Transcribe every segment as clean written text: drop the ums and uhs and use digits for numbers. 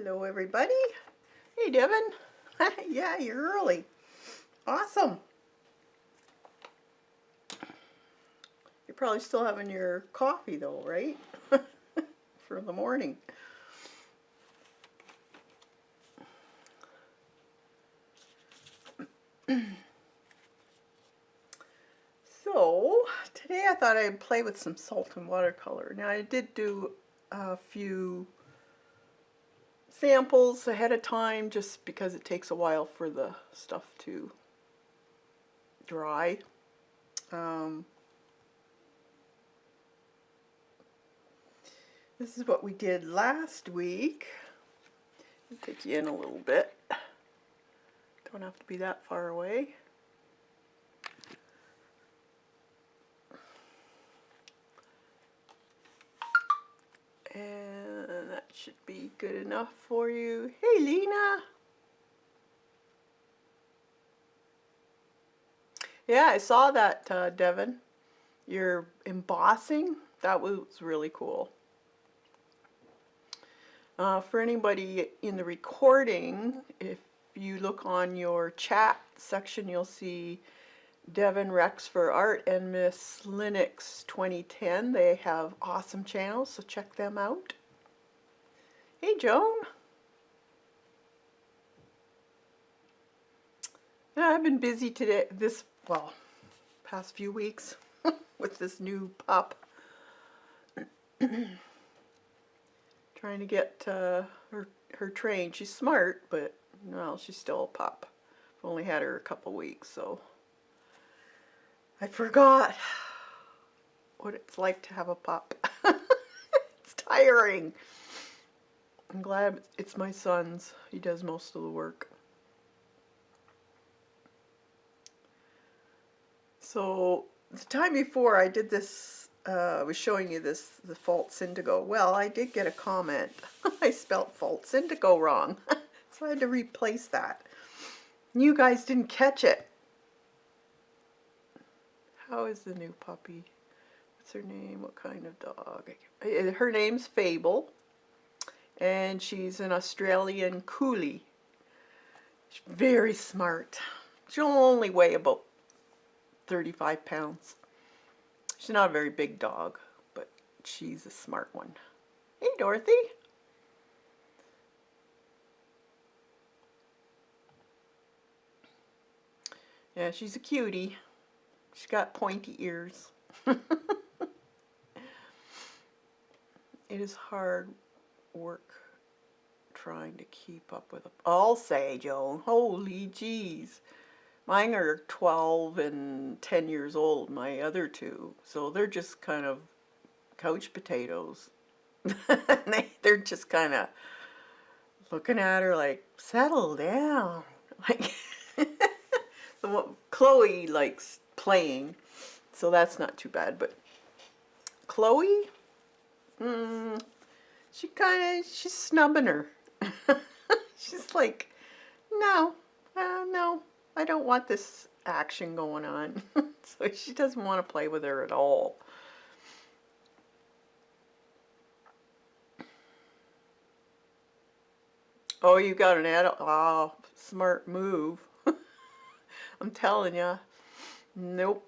Hello everybody. Hey Devin. Yeah, you're early. Awesome. You're probably still having your coffee though, right? For the morning. So, today I thought I'd play with some salt and watercolor. Now I did do a few samples ahead of time just because it takes a while for the stuff to dry. This is what we did last week. I'll take you in a little bit. Don't have to be that far away. And that should be good enough for you. Hey Lena! Yeah, I saw that, Devin. Your embossing, that was really cool. For anybody in the recording, if you look on your chat section, you'll see Devin Rex for Art and Miss Linux 2010. They have awesome channels, so check them out. Hey Joan! Yeah, I've been busy today, past few weeks with this new pup. Trying to get her trained. She's smart, but no, she's still a pup. I've only had her a couple weeks, so I forgot what it's like to have a pup. It's tiring. I'm glad it's my son's. He does most of the work. So the time before I did this, I was showing you the false indigo. Well, I did get a comment. I spelt false indigo wrong. So I had to replace that. You guys didn't catch it. How is the new puppy? What's her name? What kind of dog? Her name's Fable. And she's an Australian Coolie. She's very smart. She'll only weigh about 35 pounds. She's not a very big dog, but she's a smart one. Hey, Dorothy. Yeah, she's a cutie. She's got pointy ears. It is hard work trying to keep up with them. I'll say, Joan. Holy jeez. Mine are 12 and 10 years old, my other two. So they're just kind of couch potatoes. They're just kind of looking at her like, settle down. Like, Chloe likes playing, so that's not too bad. But Chloe, she's snubbing her. She's like, no, no. I don't want this action going on. So she doesn't want to play with her at all. Oh, you got an adult. Oh, smart move. I'm telling ya. Nope.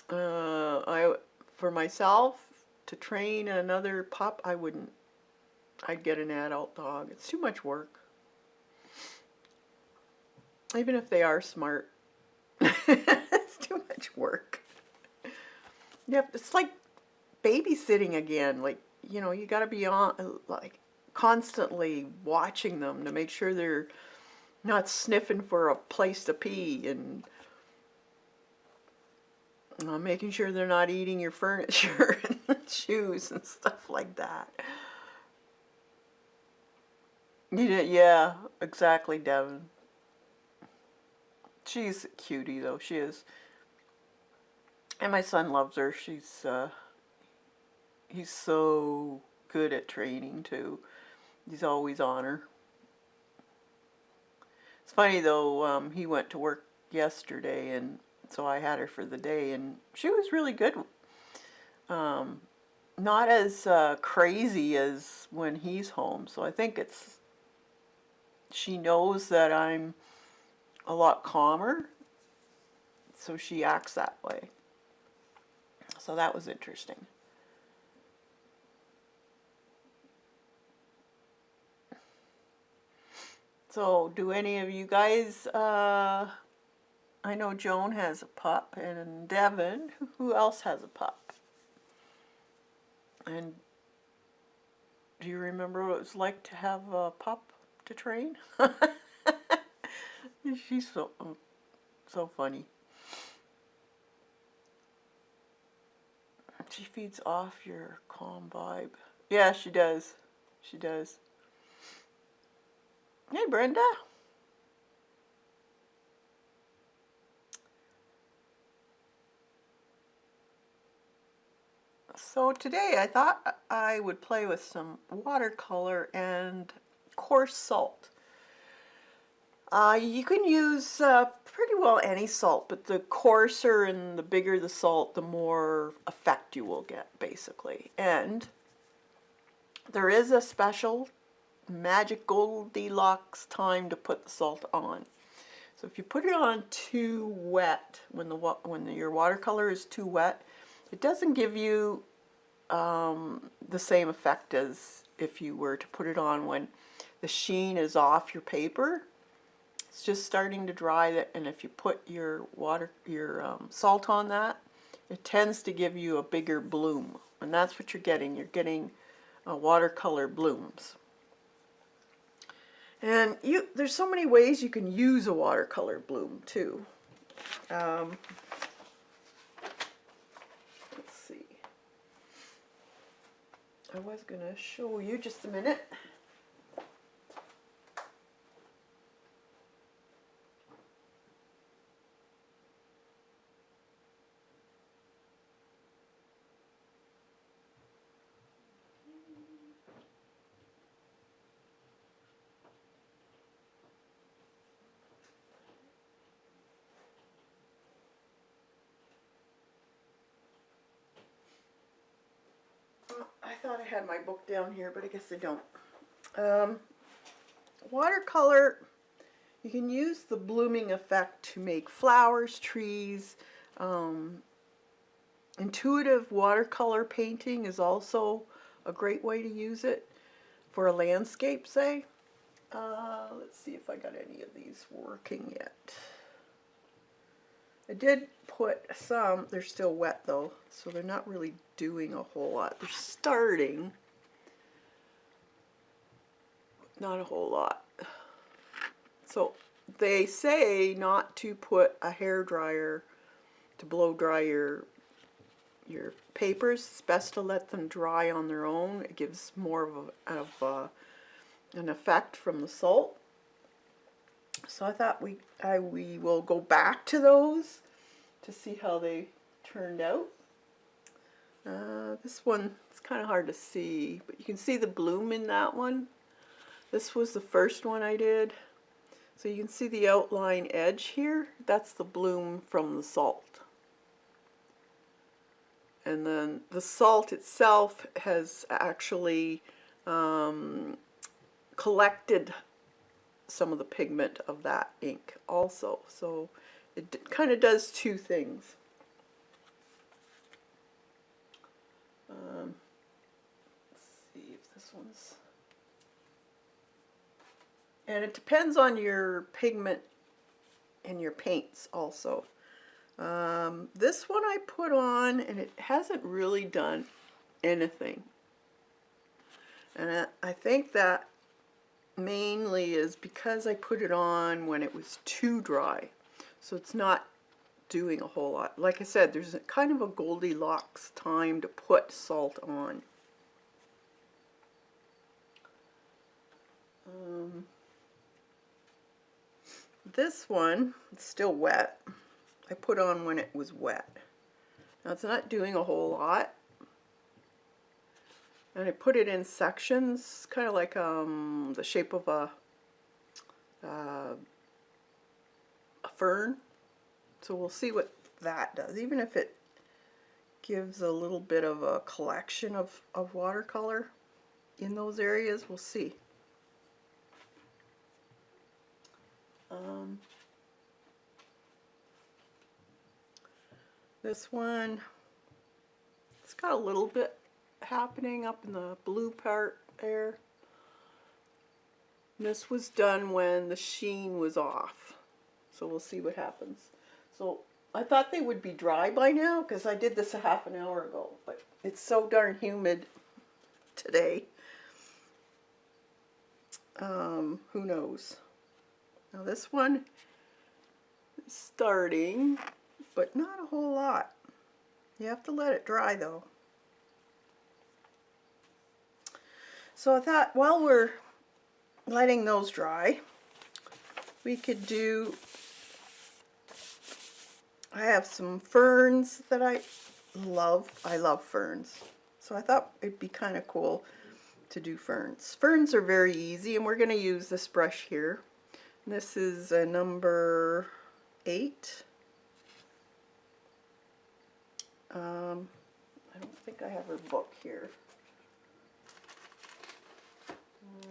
For myself, to train another pup, I wouldn't. I'd get an adult dog. It's too much work. Even if they are smart, it's too much work. It's like babysitting again. Like, you know, you got to be on, like, constantly watching them to make sure they're not sniffing for a place to pee, and making sure they're not eating your furniture and shoes and stuff like that. Yeah, exactly, Devin. She's a cutie though, she is. And my son loves her. He's so good at training too. He's always on her. It's funny though, he went to work yesterday, and so I had her for the day, and she was really good. Not as crazy as when he's home, so I think it's she knows that I'm a lot calmer, so she acts that way. So that was interesting. So do any of you guys, I know Joan has a pup, and Devin, who else has a pup? And do you remember what it was like to have a pup to train? She's so funny. She feeds off your calm vibe. Yeah, she does. She does. Hey, Brenda. So today I thought I would play with some watercolor and coarse salt. You can use pretty well any salt, but the coarser and the bigger the salt, the more effect you will get, basically. And there is a special magic Goldilocks time to put the salt on. So if you put it on too wet, when your watercolor is too wet, it doesn't give you the same effect as if you were to put it on when the sheen is off your paper. It's just starting to dry, and if you put your salt on that, it tends to give you a bigger bloom, and that's what you're getting. You're getting watercolor blooms. And there's so many ways you can use a watercolor bloom too. Let's see. I was going to show you just a minute. I thought I had my book down here, but I guess I don't. Watercolor, you can use the blooming effect to make flowers, trees. Intuitive watercolor painting is also a great way to use it for a landscape, say. Let's see if I got any of these working yet. I did put some, they're still wet though, so they're not really doing a whole lot. They're starting, not a whole lot. So they say not to put a hair dryer to blow dry your papers. It's best to let them dry on their own. It gives more of an effect from the salt. So I thought we will go back to those to see how they turned out. This one, it's kind of hard to see, but you can see the bloom in that one. This was the first one I did. So you can see the outline edge here. That's the bloom from the salt. And then the salt itself has actually collected some of the pigment of that ink also. So it kind of does two things. Let's see if this one's... And it depends on your pigment and your paints also. This one I put on and it hasn't really done anything. And I think that mainly is because I put it on when it was too dry. So it's not doing a whole lot. Like I said, there's a kind of a Goldilocks time to put salt on. This one, it's still wet. I put on when it was wet. Now it's not doing a whole lot. And I put it in sections, kind of like the shape of a fern. So we'll see what that does, even if it gives a little bit of a collection of watercolor in those areas. We'll see. Um, this one, it's got a little bit happening up in the blue part there. And this was done when the sheen was off. So we'll see what happens. So I thought they would be dry by now because I did this a half an hour ago, but it's so darn humid today. Who knows? Now this one is starting, but not a whole lot. You have to let it dry though. So I thought while we're letting those dry, we could do, I have some ferns that I love. I love ferns. So I thought it'd be kind of cool to do ferns. Ferns are very easy, and we're going to use this brush here. This is a number 8. I don't think I have her book here.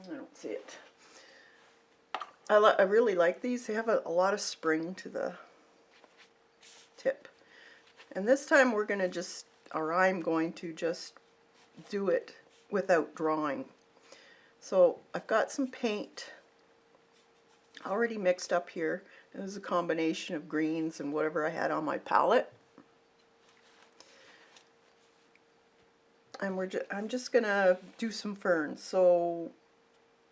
I don't see it. I really like these. They have a lot of spring to the tip. And this time we're going to just, or I'm going to just do it without drawing. So I've got some paint already mixed up here. This is a combination of greens and whatever I had on my palette. And I'm just going to do some ferns. So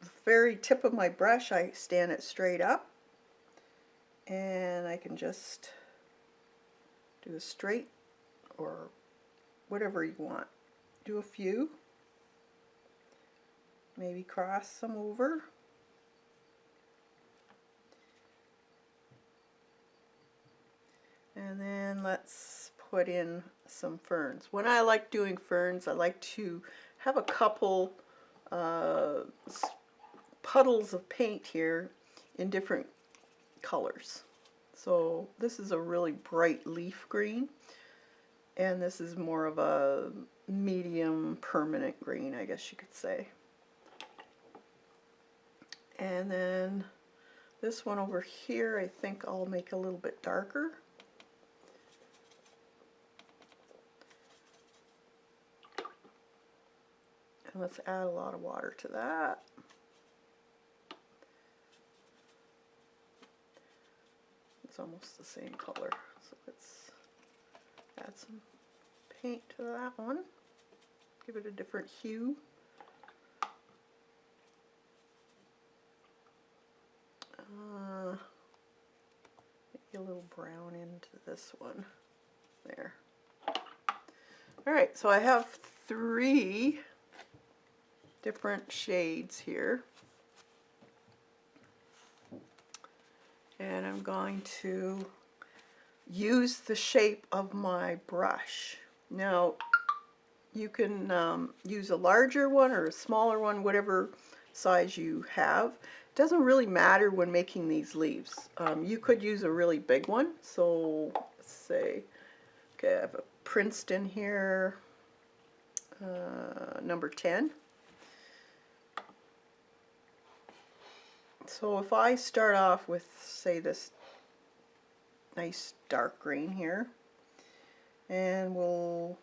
the very tip of my brush, I stand it straight up, and I can just do a straight or whatever you want. Do a few, maybe cross some over. And then let's put in some ferns. When I like doing ferns, I like to have a couple puddles of paint here in different colors. So this is a really bright leaf green, and this is more of a medium permanent green, I guess you could say. And then this one over here, I think I'll make a little bit darker. And let's add a lot of water to that. It's almost the same color. So let's add some paint to that one. Give it a different hue. Maybe a little brown into this one. There. Alright, so I have 3 different shades here. And I'm going to use the shape of my brush. Now, you can use a larger one or a smaller one, whatever size you have. It doesn't really matter when making these leaves. You could use a really big one. So, let's say, okay, I have a Princeton here, number 10. So if I start off with, say, this nice dark green here, and we'll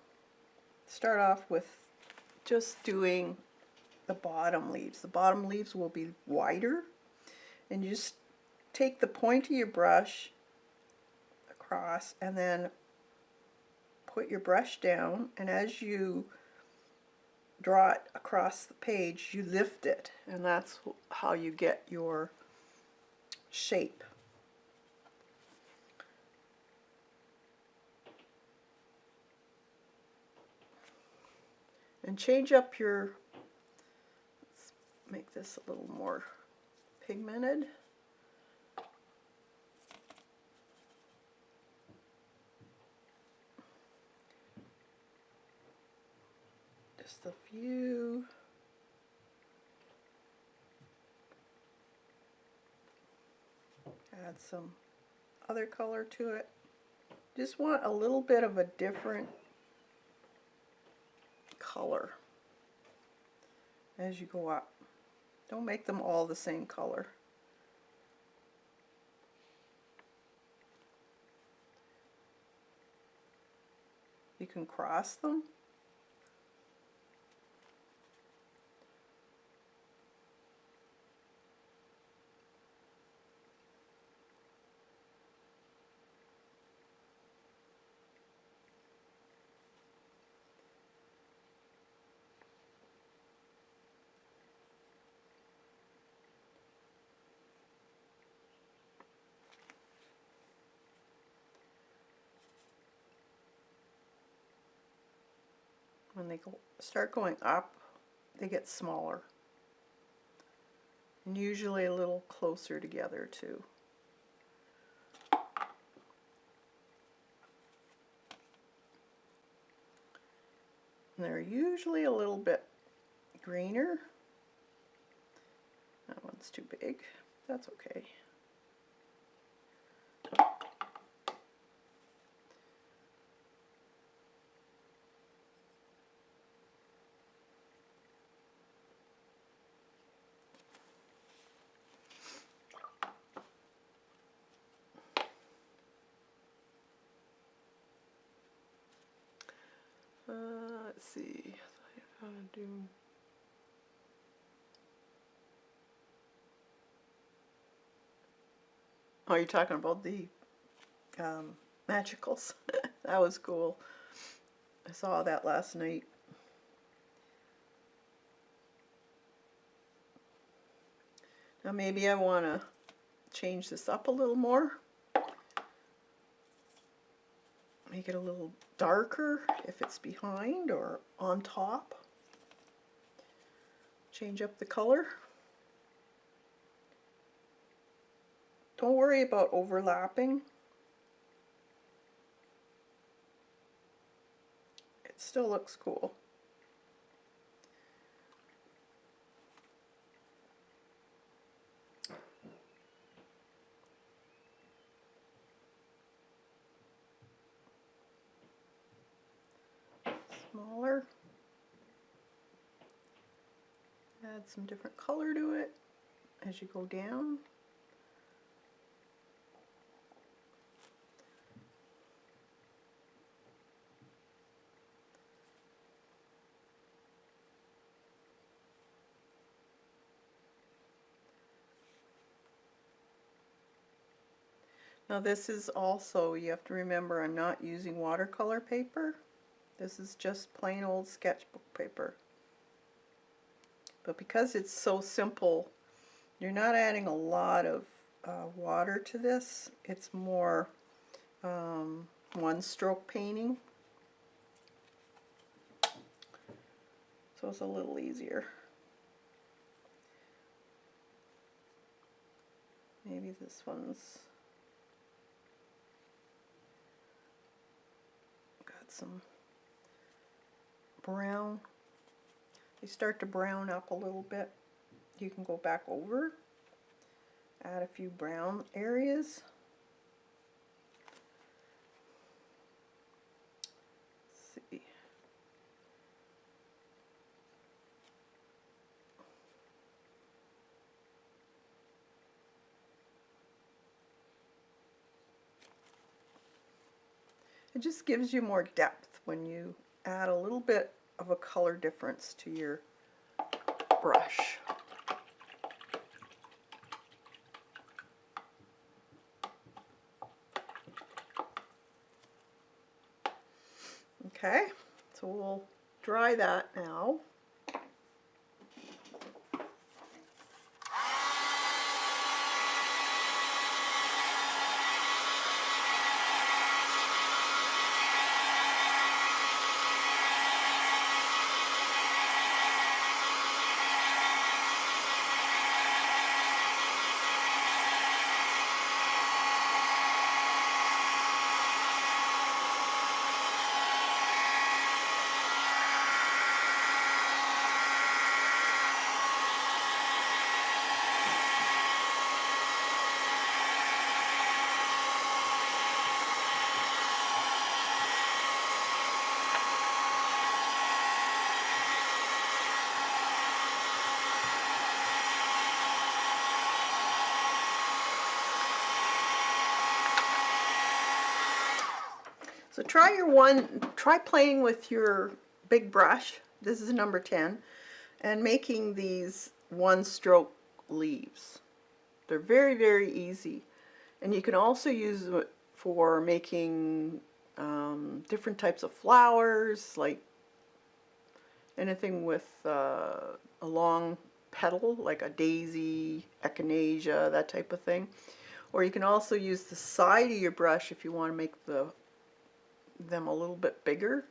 start off with just doing the bottom leaves. The bottom leaves will be wider, and you just take the point of your brush across and then put your brush down, and as you draw it across the page, you lift it, and that's how you get your shape. And change up your, let's make this a little more pigmented. Just a few. Add some other color to it. Just want a little bit of a different color as you go up. Don't make them all the same color. You can cross them. When they start going up, they get smaller. And usually a little closer together too. And they're usually a little bit greener. That one's too big. That's okay. Let's see. How to do. Oh, you're talking about the magicals. That was cool. I saw that last night. Now maybe I want to change this up a little more. Make it a little darker if it's behind or on top. Change up the color. Don't worry about overlapping. It still looks cool. Smaller. Add some different color to it as you go down. Now this is also, you have to remember, I'm not using watercolor paper. This is just plain old sketchbook paper. But because it's so simple, you're not adding a lot of water to this. It's more one-stroke painting. So it's a little easier. Maybe this one's got some brown. They start to brown up a little bit. You can go back over, add a few brown areas. Let's see. It just gives you more depth when you add a little bit of a color difference to your brush. Okay, so we'll dry that now. So try playing with your big brush. This is number 10, and making these one stroke leaves. They're very, very easy. And you can also use it for making different types of flowers, like anything with a long petal, like a daisy, echinacea, that type of thing. Or you can also use the side of your brush if you want to make them a little bit bigger.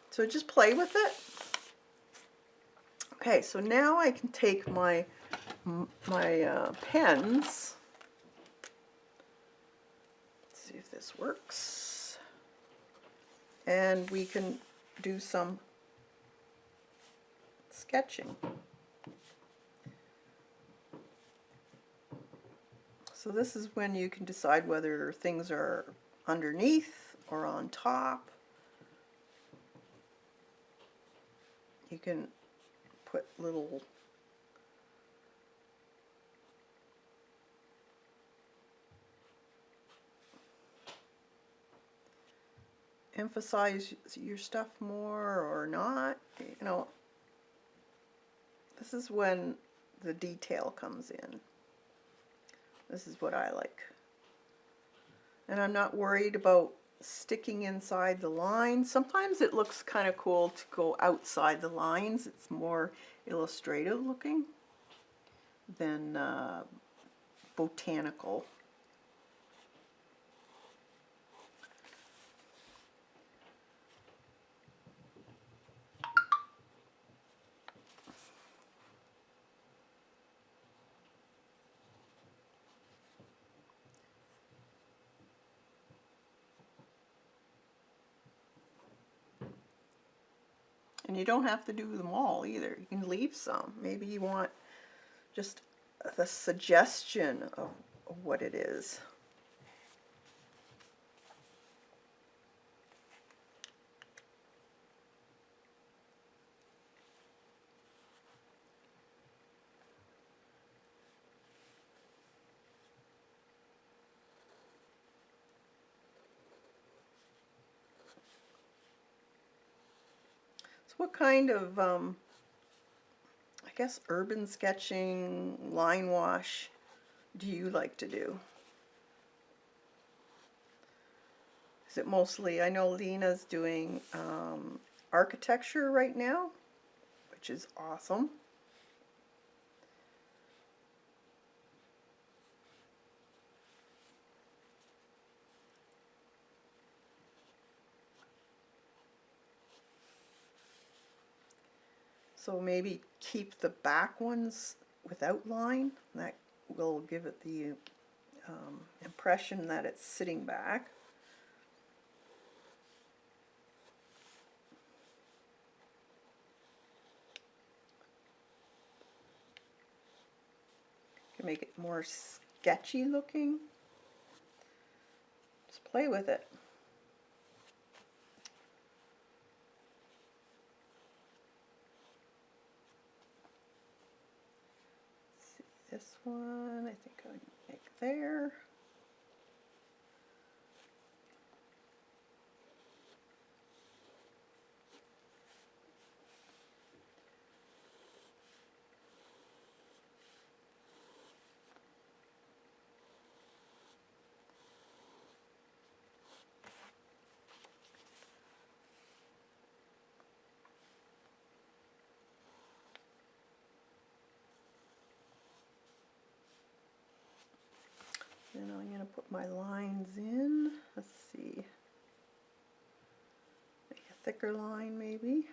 So just play with it. Okay, so now I can take my pens. Let's see if this works. And we can do some sketching. So this is when you can decide whether things are underneath or on top. You can put little emphasize your stuff more or not. You know, this is when the detail comes in. This is what I like. And I'm not worried about sticking inside the lines. Sometimes it looks kind of cool to go outside the lines. It's more illustrative looking than botanical. And you don't have to do them all either. You can leave some. Maybe you want just the suggestion of what it is. So what kind of, I guess, urban sketching, line wash do you like to do? Is it mostly, I know Lena's doing architecture right now, which is awesome. So maybe keep the back ones without line. That will give it the impression that it's sitting back. Can make it more sketchy looking. Just play with it. Let's see, this one I think I would make there. Then I'm going to put my lines in. Let's see. Make a thicker line maybe.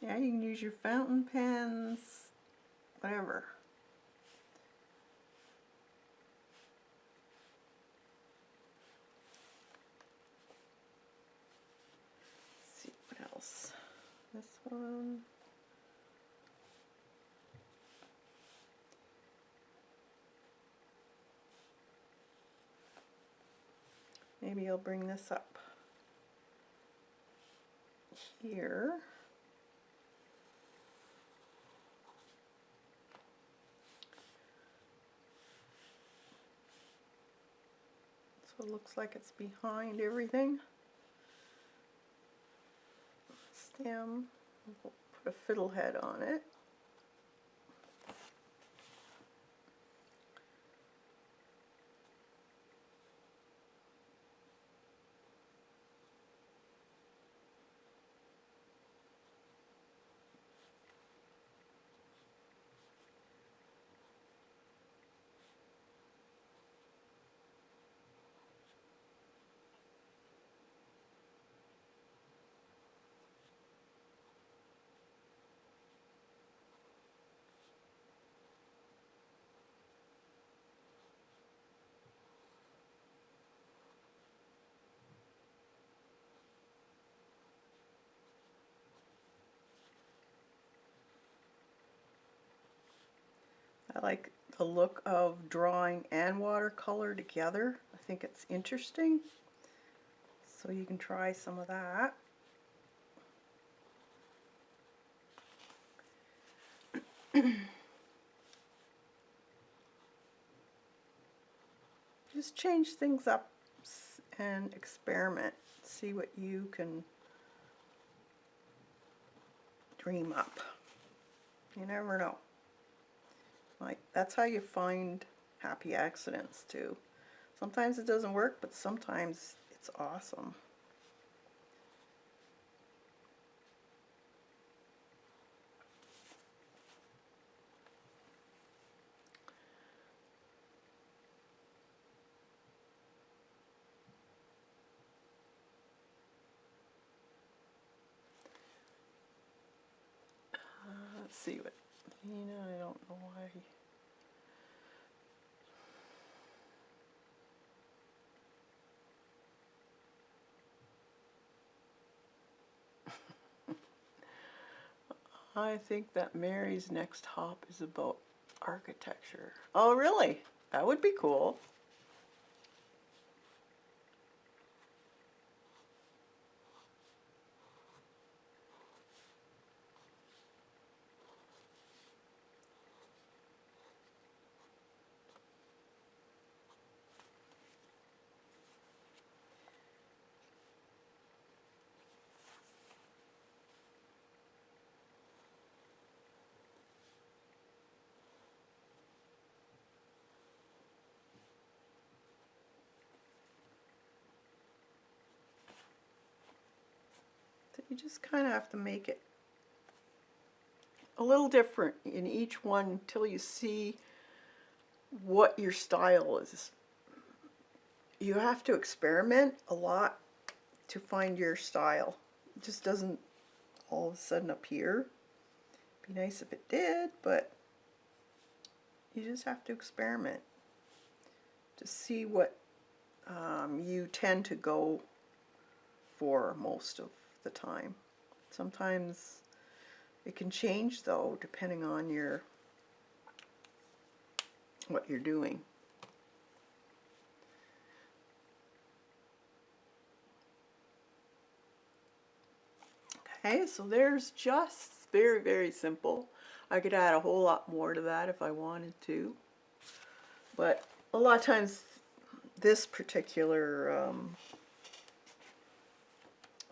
Yeah, you can use your fountain pens, whatever. This one. Maybe I'll bring this up here. So it looks like it's behind everything. Stem, we'll put a fiddlehead on it. I like the look of drawing and watercolor together. I think it's interesting. So you can try some of that. Just change things up and experiment. See what you can dream up. You never know. Like, that's how you find happy accidents too. Sometimes it doesn't work, but sometimes it's awesome. Let's see what, I don't know why. I think that Mary's next hop is about architecture. Oh, really? That would be cool. So you just kind of have to make it a little different in each one until you see what your style is. You have to experiment a lot to find your style. It just doesn't all of a sudden appear. It'd be nice if it did, but you just have to experiment to see what you tend to go for most of the time. Sometimes it can change though, depending on what you're doing. Okay, so there's just very, very simple. I could add a whole lot more to that if I wanted to. But a lot of times this particular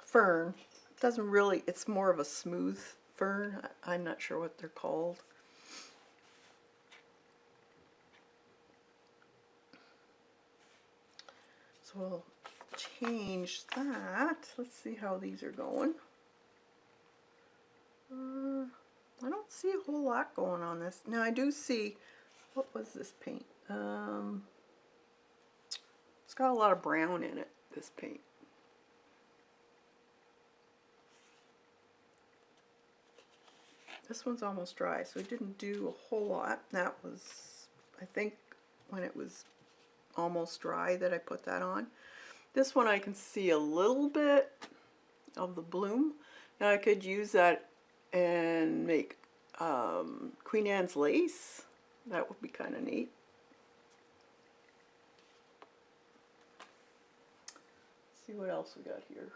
fern doesn't really, it's more of a smooth fern. I'm not sure what they're called. So we'll change that. Let's see how these are going. I don't see a whole lot going on this. Now I do see, what was this paint? It's got a lot of brown in it, this paint. This one's almost dry, so it didn't do a whole lot. That was, I think, when it was almost dry that I put that on. This one I can see a little bit of the bloom, Now I could use that and make Queen Anne's lace. That would be kind of neat. Let's see what else we got here.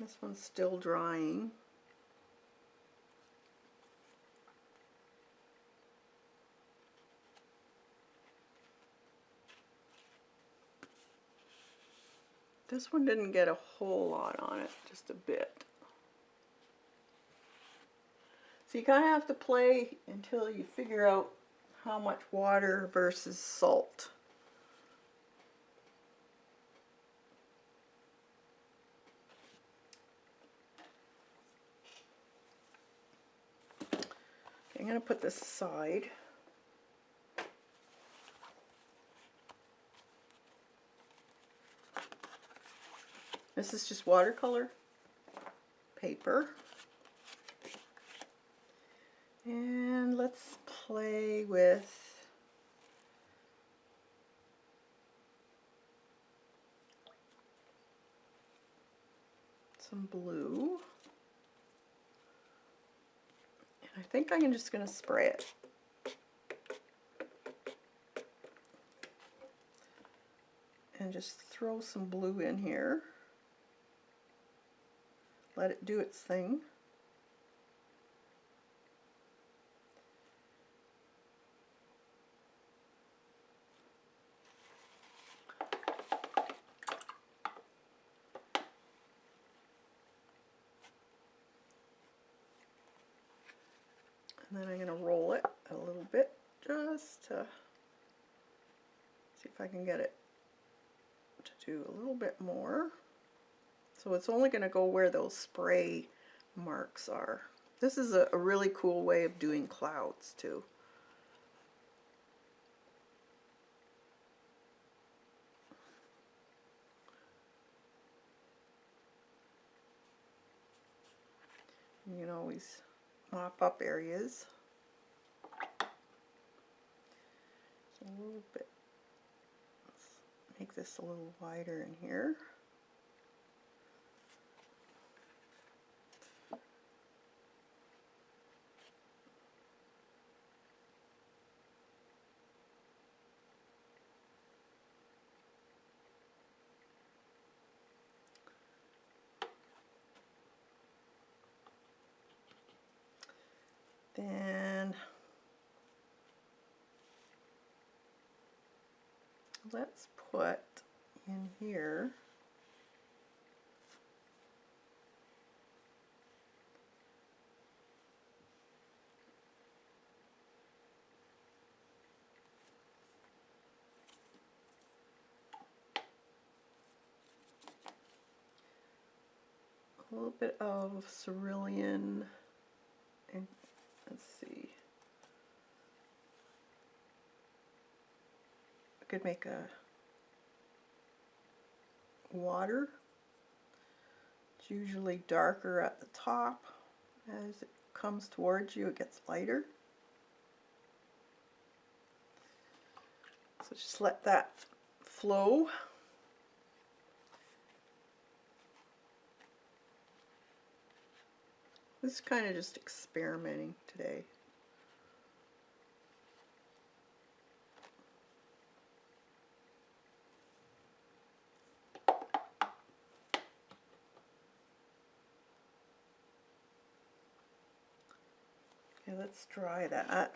This one's still drying. This one didn't get a whole lot on it, just a bit. So you kind of have to play until you figure out how much water versus salt. Okay, I'm going to put this aside. This is just watercolor paper. And let's play with some blue. And I think I'm just going to spray it. And just throw some blue in here. Let it do its thing. And then I'm going to roll it a little bit just to see if I can get it to do a little bit more. So it's only going to go where those spray marks are. This is a really cool way of doing clouds too. You can always mop up areas. So a little bit. Let's make this a little wider in here. Then let's put in here a little bit of cerulean, and let's see, I could make a water. It's usually darker at the top. As it comes towards you, it gets lighter. So just let that flow. This is kind of just experimenting today. Okay, let's dry that.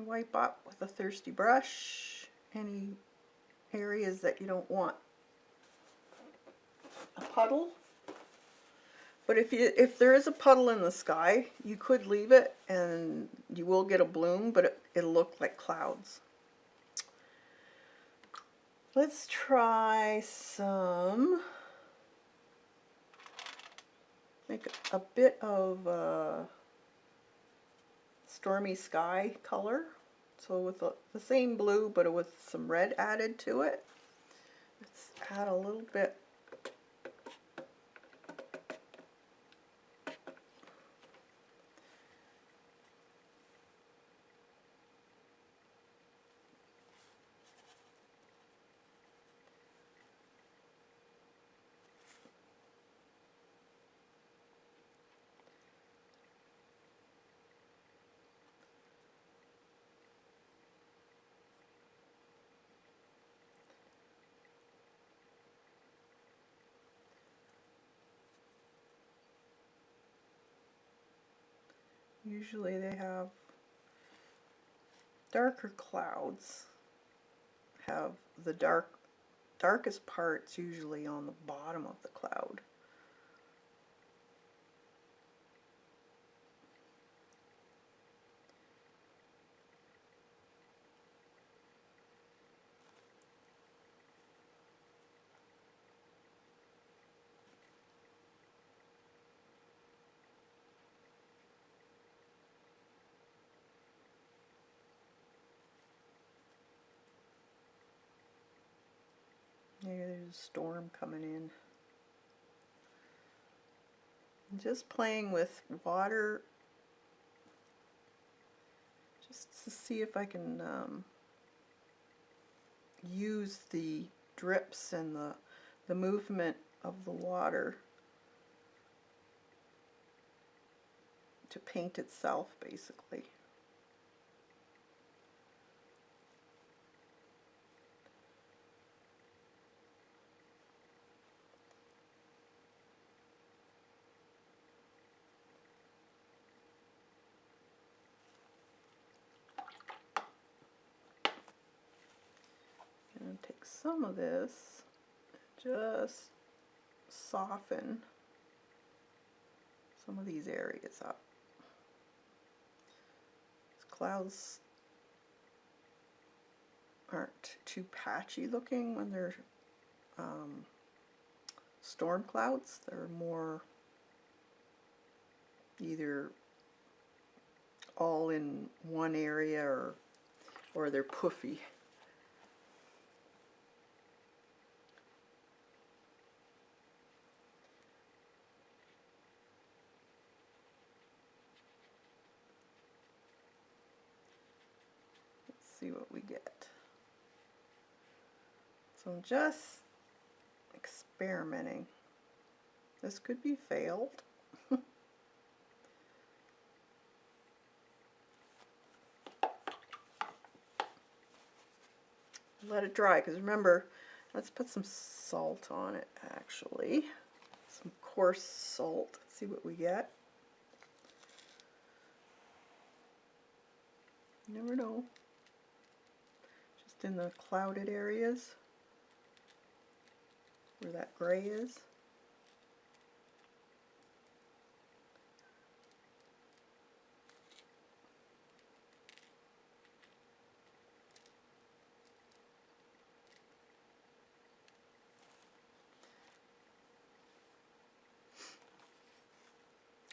and wipe up with a thirsty brush any areas that you don't want a puddle. But if there is a puddle in the sky, you could leave it and you will get a bloom, but it'll look like clouds. Let's try some, make a bit of stormy sky color. So with the same blue, but with some red added to it. Let's add a little bit. Usually they have darker clouds, have the darkest parts usually on the bottom of the cloud. Maybe there's a storm coming in. I'm just playing with water just to see if I can use the drips and the movement of the water to paint itself, basically. And take some of this, just soften some of these areas up. These clouds aren't too patchy looking when they're storm clouds. They're more either all in one area or they're puffy. See what we get. So I'm just experimenting. This could be failed. Let it dry, because remember, let's put some salt on it actually. Some coarse salt. Let's see what we get. You never know. Just in the clouded areas where that gray is.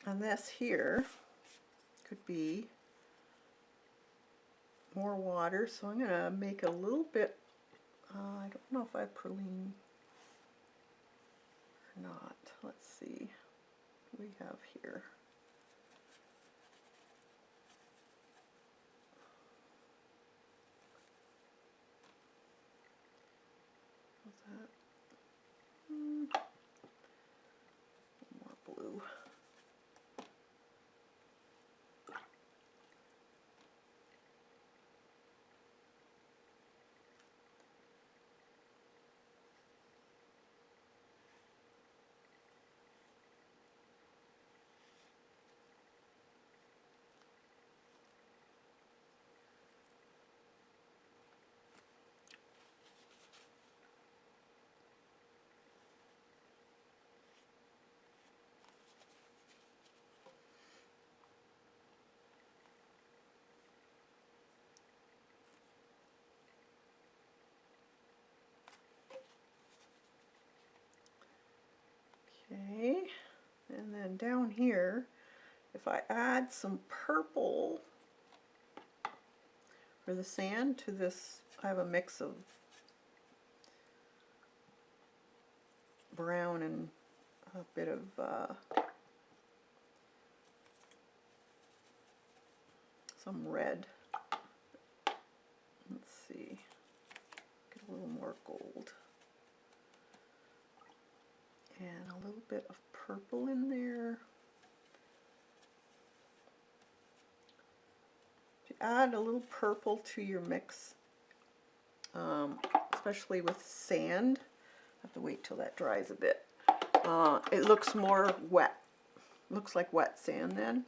And this here could be more water, so I'm going to make a little bit, I don't know if I have praline or not. Let's see what we have here. How's that? More blue. then down here, if I add some purple for the sand to this, I have a mix of brown and a bit of some red. Let's see, get a little more gold. And a little bit of purple in there. If you add a little purple to your mix, especially with sand, I have to wait till that dries a bit. It looks more wet. Looks like wet sand then.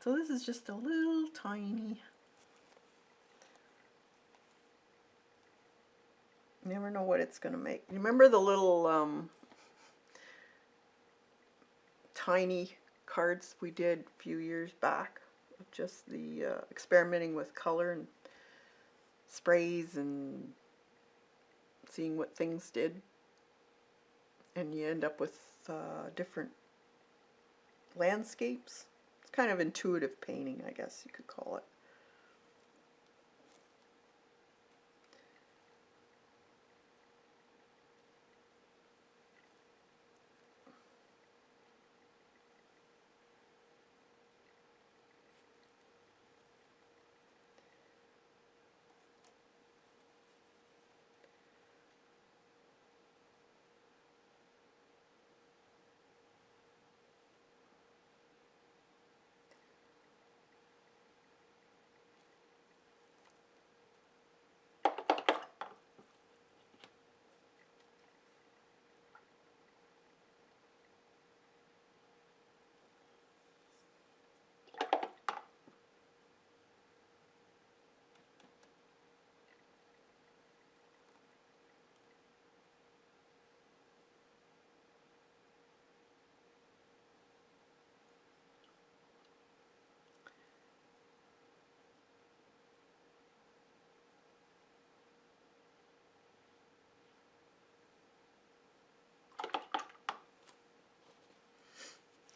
So this is just a little tiny. You never know what it's going to make. Remember the little tiny cards we did a few years back? Just the experimenting with color and sprays and seeing what things did. And you end up with different landscapes. It's kind of intuitive painting, I guess you could call it.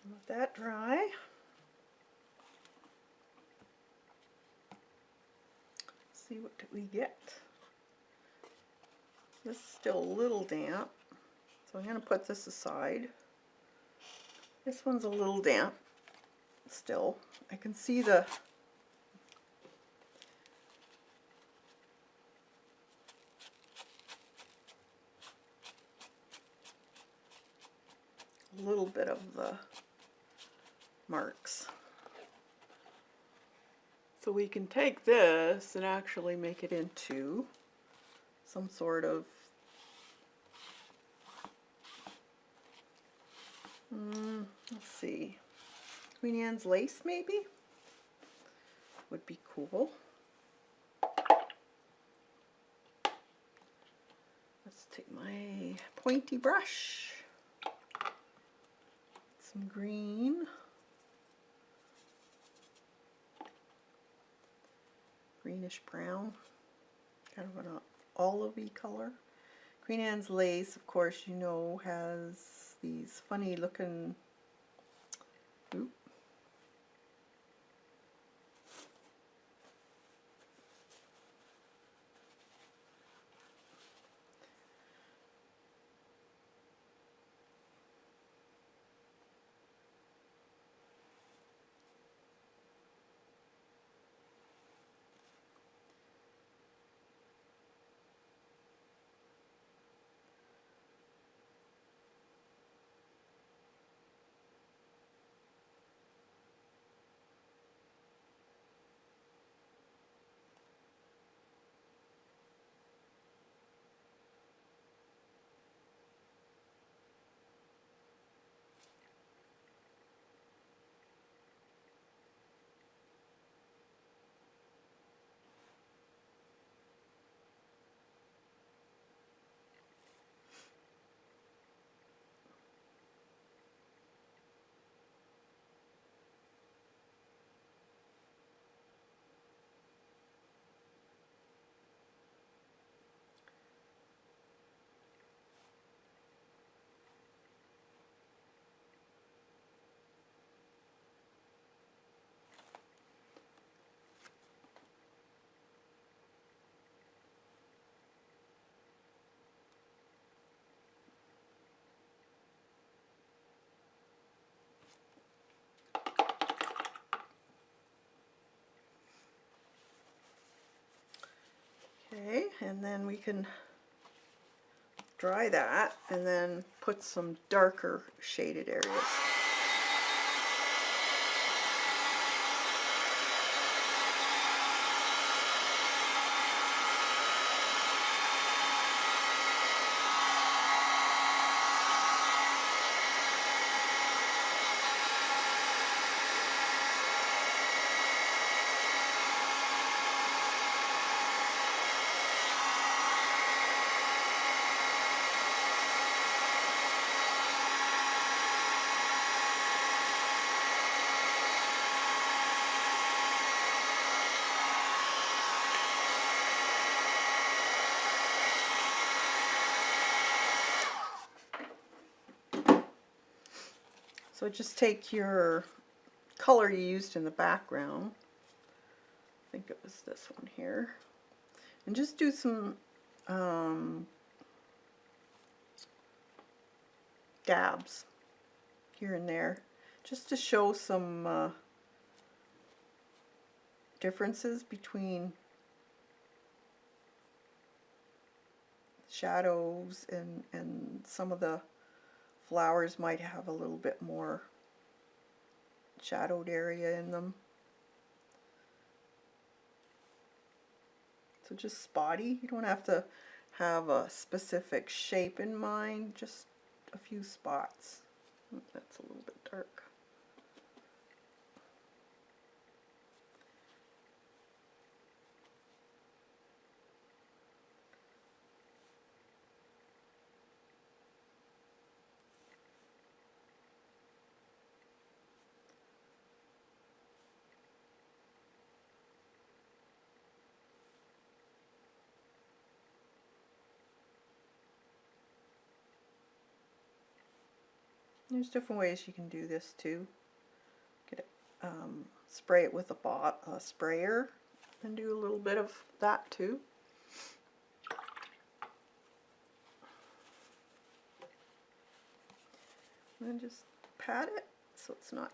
Let that dry. See what do we get. This is still a little damp, so I'm going to put this aside. This one's a little damp still. I can see the little bit of the marks. So we can take this and actually make it into some sort of let's see, Queen Anne's lace maybe would be cool. Let's take my pointy brush, some green, greenish brown, kind of an olivey color. Queen Anne's lace, of course, you know, has these funny looking, oop, Okay, and then we can dry that and then put some darker shaded areas. So just take your color you used in the background, I think it was this one here, and just do some dabs here and there, just to show some differences between shadows, and some of the flowers might have a little bit more shadowed area in them. So just spotty. You don't have to have a specific shape in mind, just a few spots. That's a little bit dark. There's different ways you can do this too. Get it, spray it with a sprayer and do a little bit of that too. And then just pat it so it's not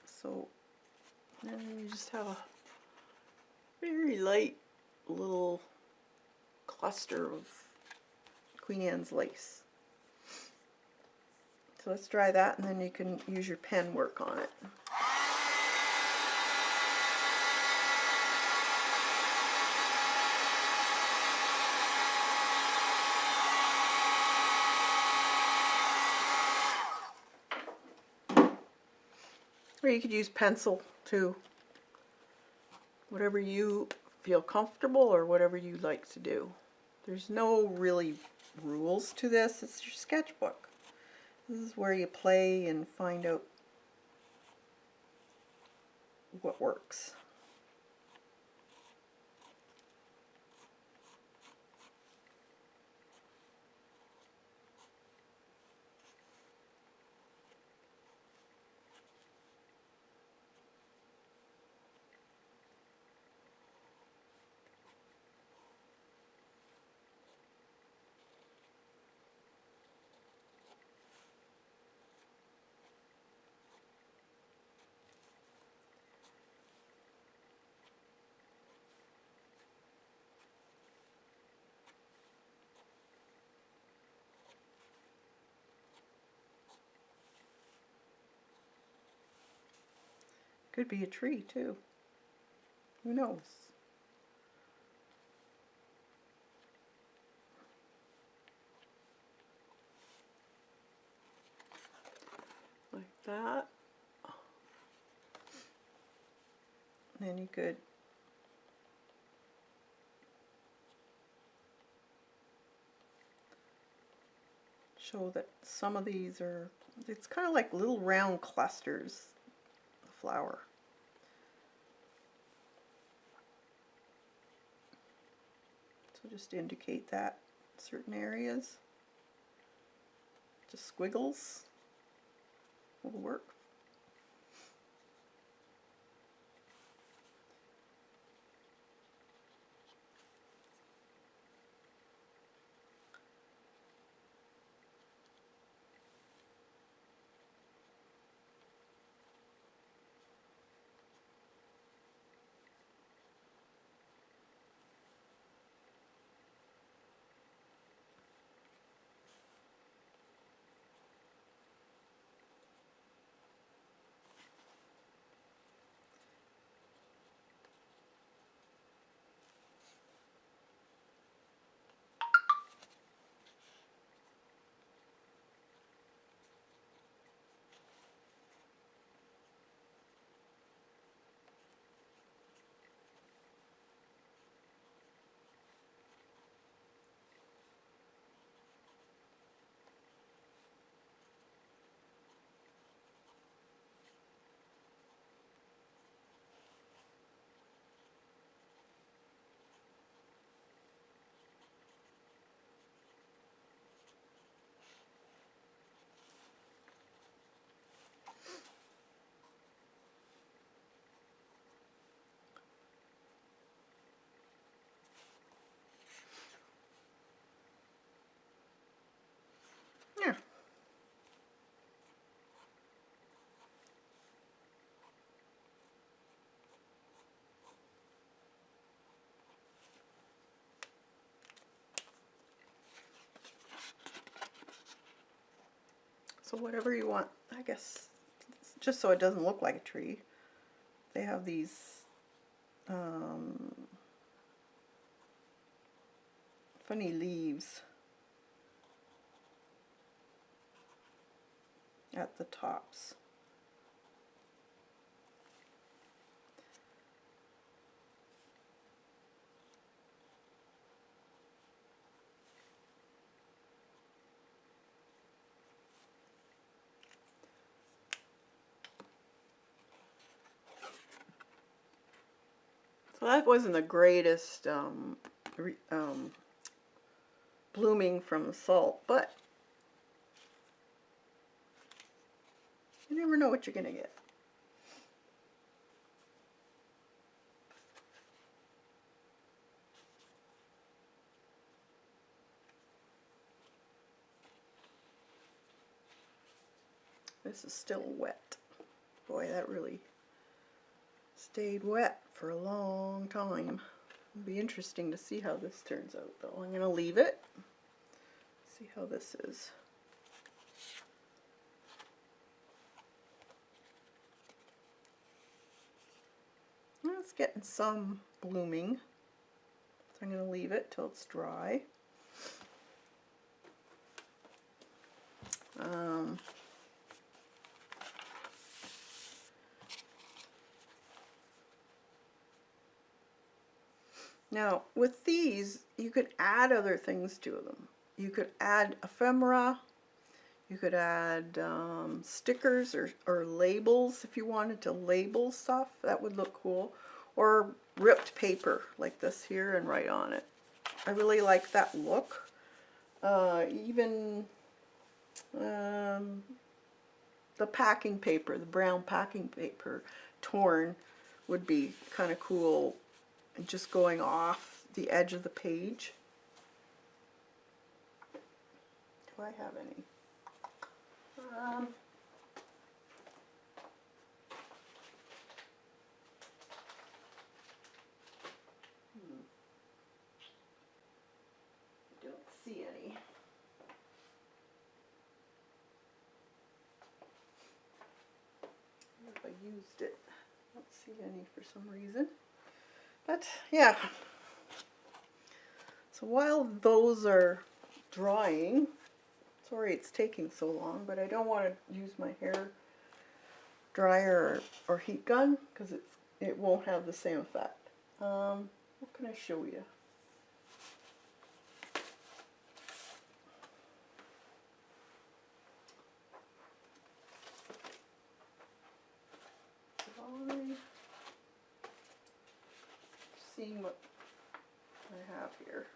so, and then you just have a very light little cluster of Queen Anne's lace. So let's dry that, and then you can use your pen work on it. Or you could use pencil too. Whatever you feel comfortable or whatever you like to do. There's no really rules to this. It's your sketchbook. This is where you play and find out what works. Could be a tree too. Who knows? Like that. And then you could show that some of these are, it's kind of like little round clusters, the flower. So just indicate that certain areas, just squiggles will work. So whatever you want, I guess, just so it doesn't look like a tree. They have these funny leaves at the tops. So that wasn't the greatest blooming from the salt, but you never know what you're going to get. This is still wet. Boy, that really stayed wet for a long time. It'll be interesting to see how this turns out, though. I'm going to leave it. See how this is. Well, it's getting some blooming, so I'm going to leave it till it's dry. Now, with these, you could add other things to them. You could add ephemera, you could add stickers or labels if you wanted to label stuff. That would look cool. Or ripped paper like this here and write on it. I really like that look. Even the packing paper, the brown packing paper, torn, would be kind of cool. And just going off the edge of the page. Do I have any? I don't see any. If I used it, I don't see any for some reason. But yeah, so while those are drying, sorry it's taking so long, but I don't want to use my hair dryer or heat gun because it won't have the same effect. What can I show you? Seeing what I have here.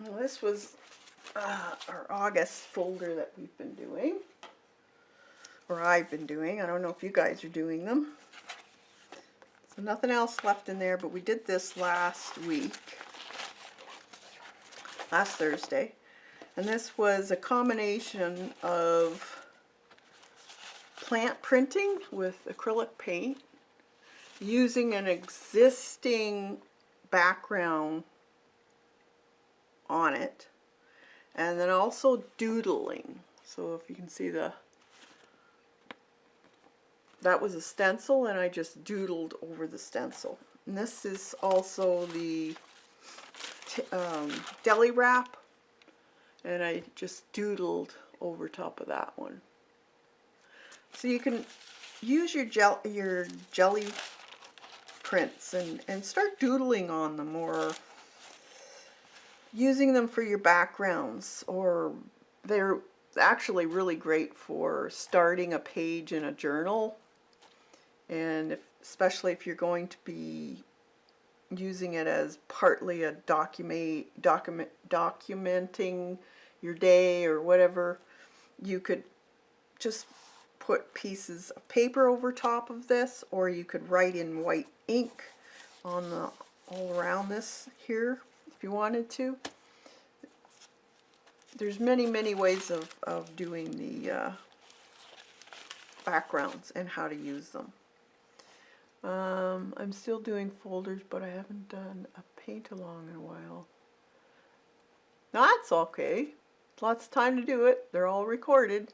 Well, this was our August folder that we've been doing. Or I've been doing. I don't know if you guys are doing them. So nothing else left in there, but we did this last week, last Thursday. And this was a combination of plant printing with acrylic paint, using an existing background on it, and then also doodling. So if you can see that was a stencil, and I just doodled over the stencil. And this is also the deli wrap, and I just doodled over top of that one. So you can use your jelly prints and start doodling on them, or using them for your backgrounds, or they're actually really great for starting a page in a journal. And especially if you're going to be using it as partly a documenting your day or whatever, you could just put pieces of paper over top of this, or you could write in white ink on all around this here. if you wanted to. There's many ways of doing the backgrounds and how to use them. I'm still doing folders, but I haven't done a paint along in a while. That's okay. Lots of time to do it. They're all recorded.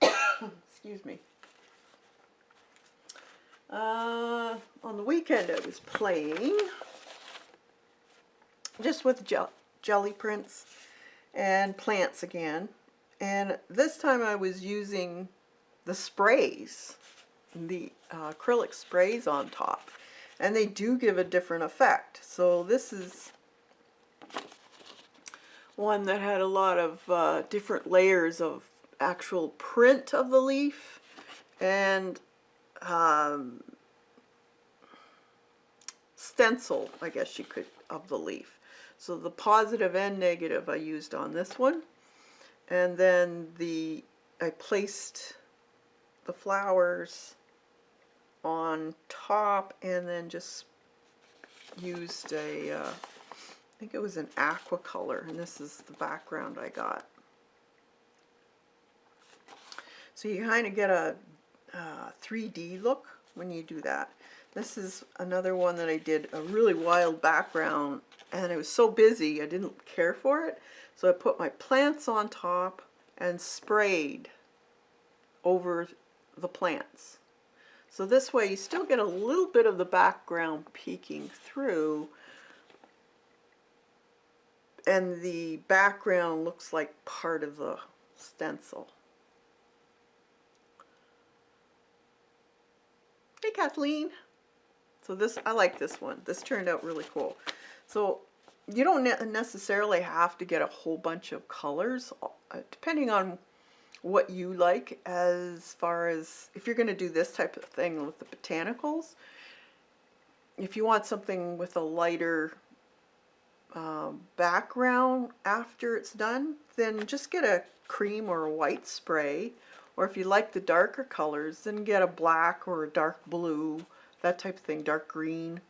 Excuse me. On the weekend I was playing just with jelly prints and plants again. And this time I was using the sprays, the acrylic sprays on top. And they do give a different effect. So this is one that had a lot of different layers of actual print of the leaf and stencil, I guess you could, of the leaf. So the positive and negative I used on this one. And then I placed the flowers on top and then just used I think it was an aqua color, and this is the background I got. So you kind of get a 3D look when you do that. This is another one that I did a really wild background, and it was so busy I didn't care for it. So I put my plants on top and sprayed over the plants. So this way you still get a little bit of the background peeking through, and the background looks like part of the stencil. Hey Kathleen! So this, I like this one. This turned out really cool. So you don't necessarily have to get a whole bunch of colors, depending on what you like, as far as if you're going to do this type of thing with the botanicals. If you want something with a lighter background after it's done, then just get a cream or a white spray. Or if you like the darker colors, then get a black or a dark blue, that type of thing, dark green.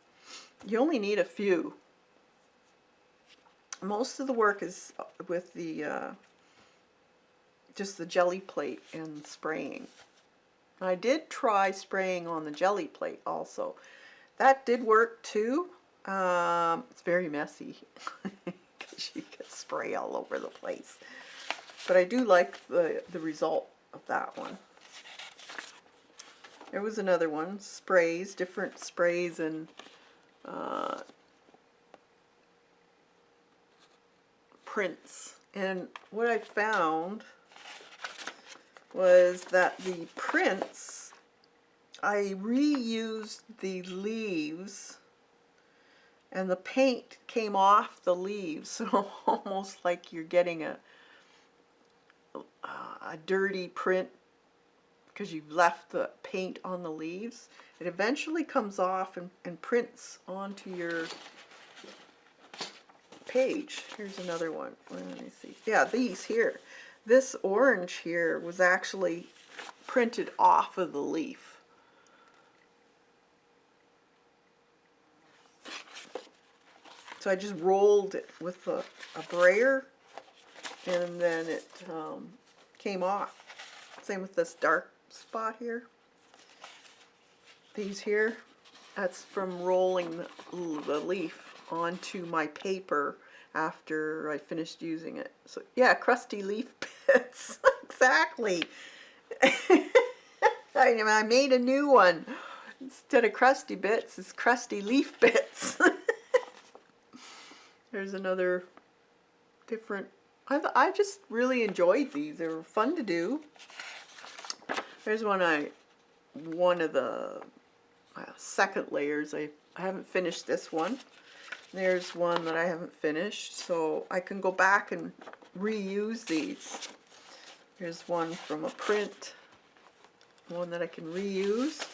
You only need a few. Most of the work is with the just the jelly plate and spraying. I did try spraying on the jelly plate also. That did work too. It's very messy because you get spray all over the place. But I do like the result of that one. There was another one, sprays, different sprays and prints. And what I found was that the prints, I reused the leaves and the paint came off the leaves, so almost like you're getting a dirty print because you've left the paint on the leaves. It eventually comes off and prints onto your page. Here's another one. Let me see. Yeah, these here. This orange here was actually printed off of the leaf. So I just rolled it with a brayer, and then it came off. Same with this dark spot here. These here, that's from rolling the leaf onto my paper after I finished using it. So yeah, crusty leaf bits. Exactly. I made a new one. Instead of crusty bits, it's crusty leaf bits. There's another different. I just really enjoyed these. They were fun to do. There's one of the second layers. I haven't finished this one. There's one that I haven't finished, so I can go back and reuse these. Here's one from a print, one that I can reuse.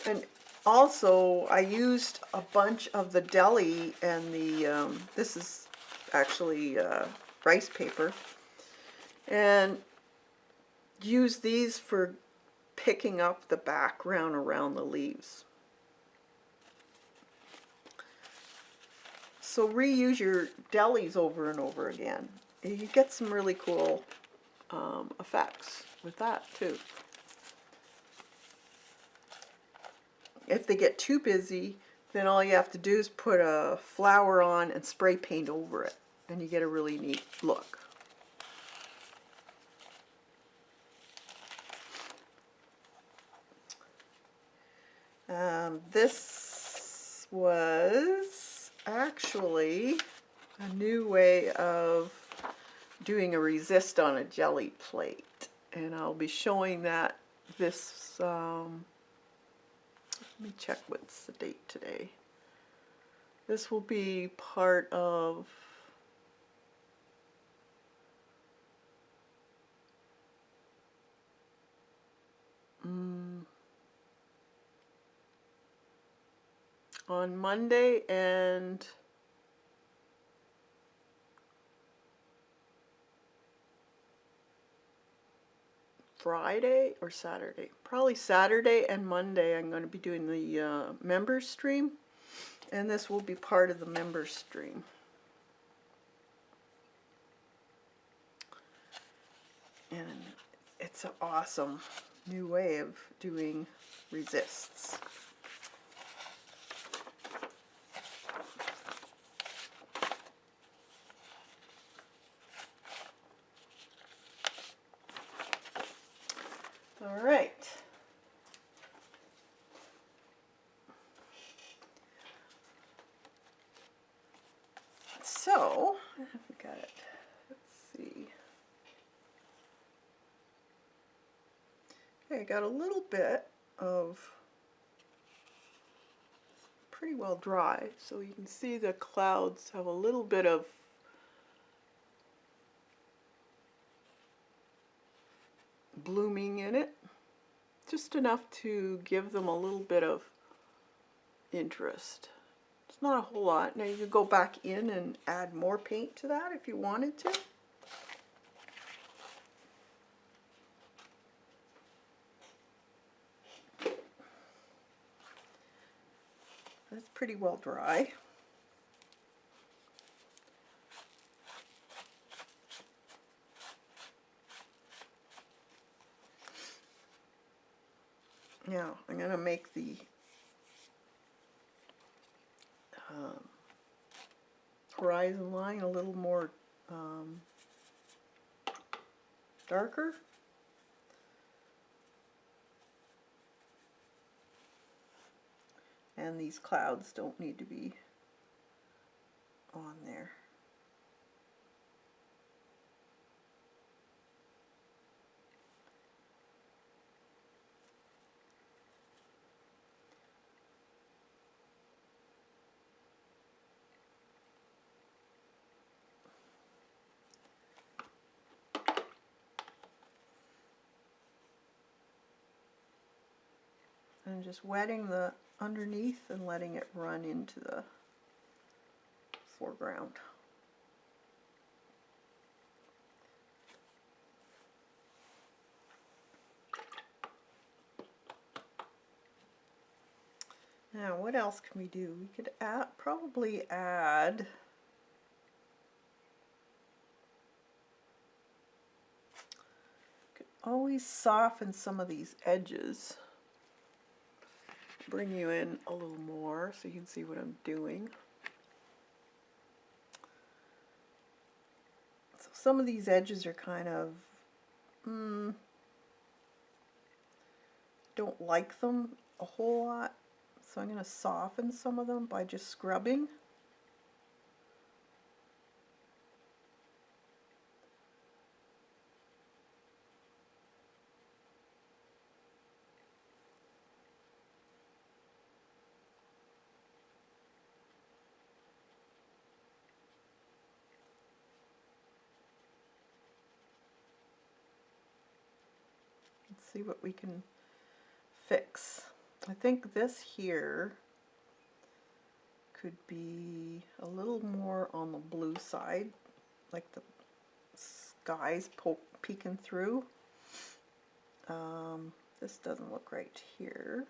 And also I used a bunch of the deli and the, this is actually rice paper, and use these for picking up the background around the leaves. So reuse your delis over and over again. You get some really cool effects with that too. If they get too busy, then all you have to do is put a flower on and spray paint over it. Then you get a really neat look. This was actually a new way of doing a resist on a jelly plate, and I'll be showing that this let me check what's the date today. This will be part of on Monday and Friday or Saturday. Probably Saturday and Monday I'm going to be doing the members stream, and this will be part of the members stream. And it's an awesome new way of doing resists. All right. So, we got it. Let's see. Okay, I got a little bit of pretty well dry, so you can see the clouds have a little bit of blooming in it, just enough to give them a little bit of interest. It's not a whole lot. Now you could go back in and add more paint to that if you wanted to. That's pretty well dry. Now I'm going to make the horizon line a little more darker. And these clouds don't need to be on there. And just wetting the underneath and letting it run into the foreground. Now what else can we do? We could probably add could always soften some of these edges. Bring you in a little more so you can see what I'm doing. So some of these edges are kind of, don't like them a whole lot. So I'm going to soften some of them by just scrubbing. See what we can fix. I think this here could be a little more on the blue side, like the sky's peeking through. This doesn't look right here.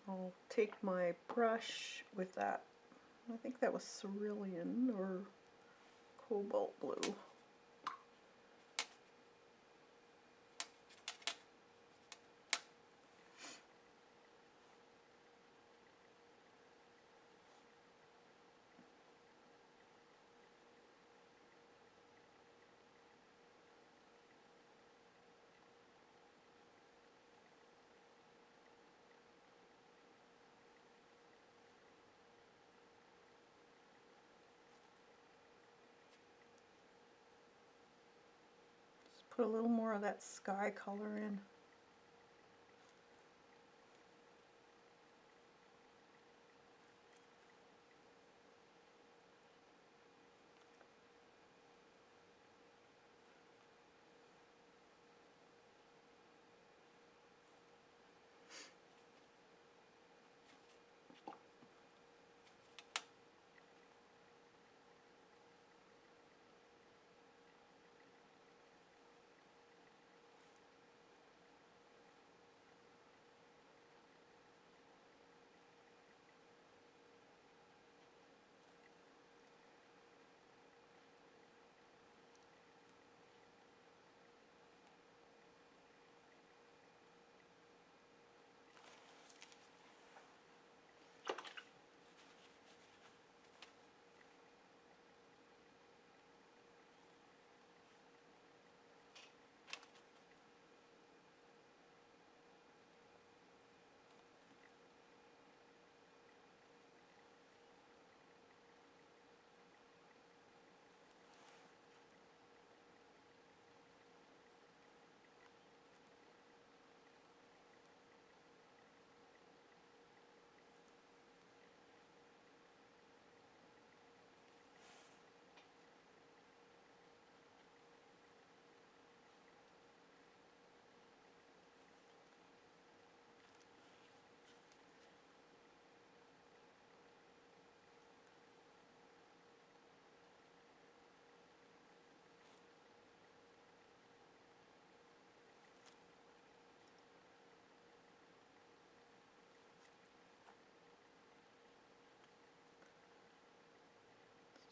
I'll take my brush with that, I think that was cerulean or cobalt blue. Just put a little more of that sky color in.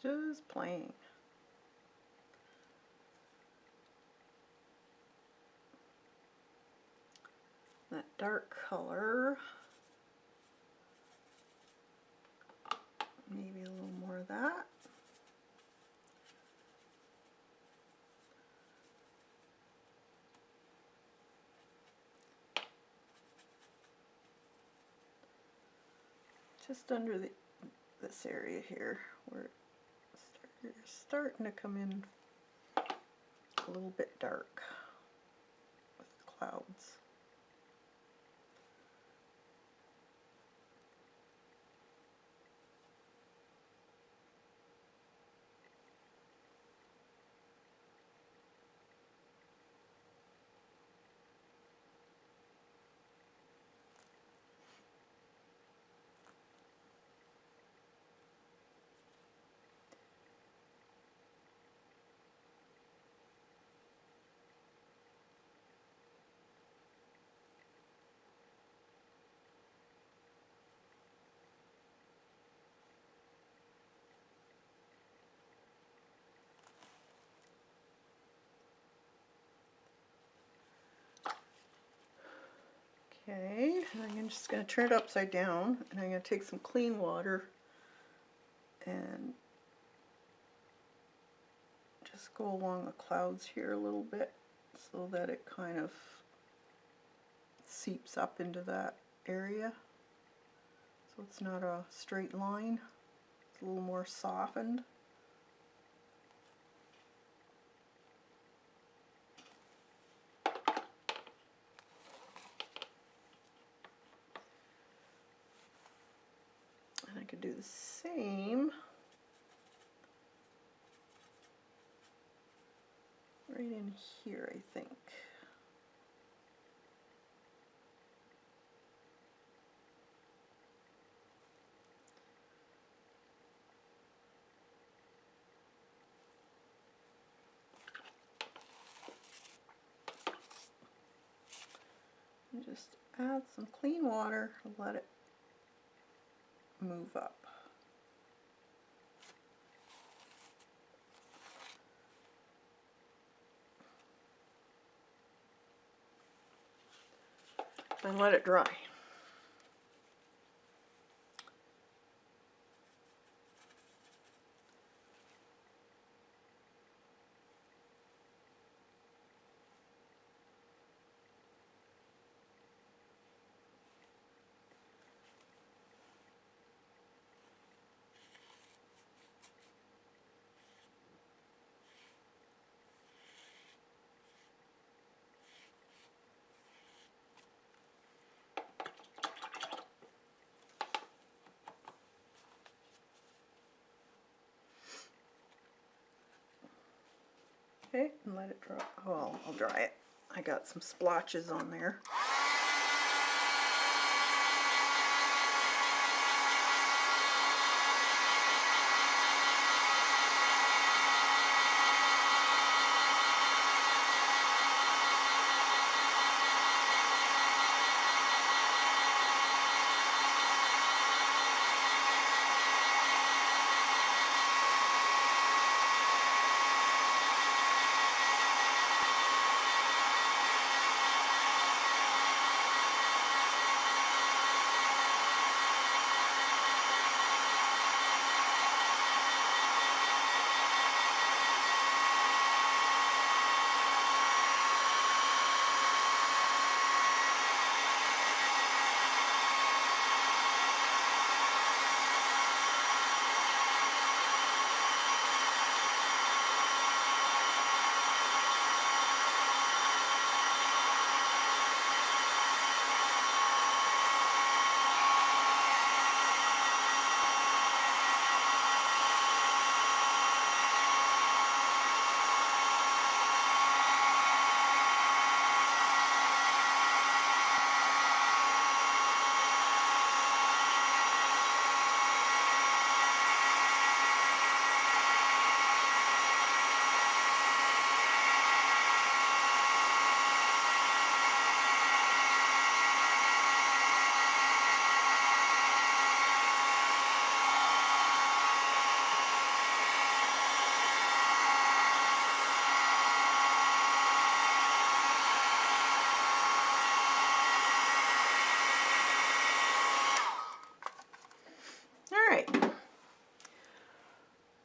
Just playing. That dark color, maybe a little more of that. Just under this area here where it's starting to come in a little bit dark with the clouds. Okay, and I'm just going to turn it upside down, and I'm going to take some clean water and just go along the clouds here a little bit so that it kind of seeps up into that area. So it's not a straight line, it's a little more softened. do the same right in here, I think. And just add some clean water and let it move up. And let it dry. Okay, and let it dry. Oh, I'll dry it. I got some splotches on there.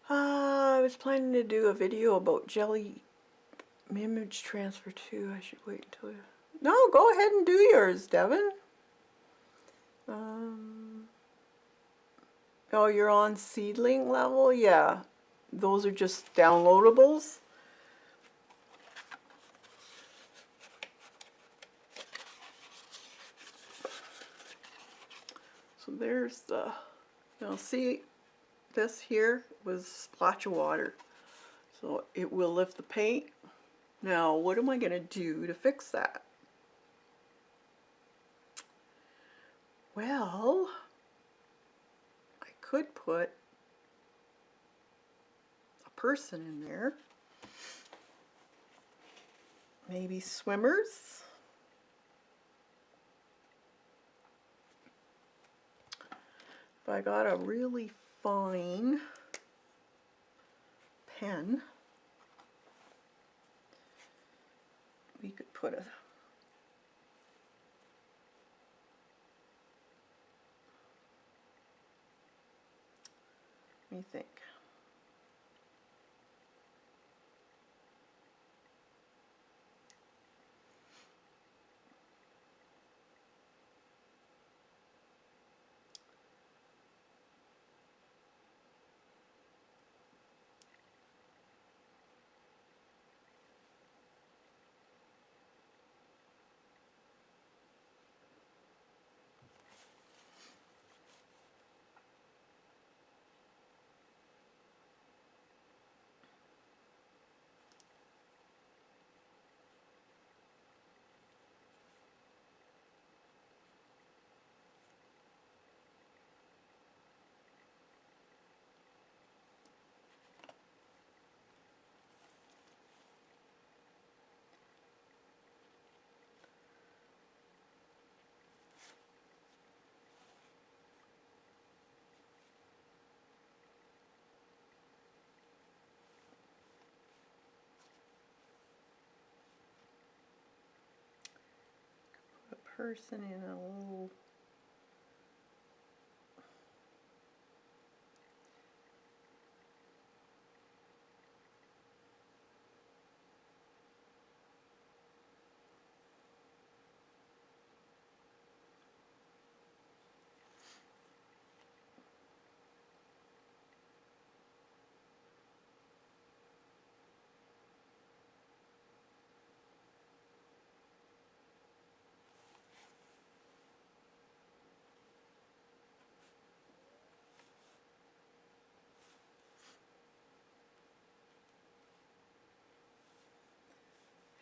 I was planning to do a video about jelly image transfer too. I should wait until you... No, go ahead and do yours, Devin. Oh, you're on seedling level? Yeah. Those are just downloadables. So there's the... Now see, this here was a splotch of water. So it will lift the paint. Now, what am I going to do to fix that? Well, I could put a person in there. Maybe swimmers. If I got a really fine pen, we could put a... Let me think. person in a little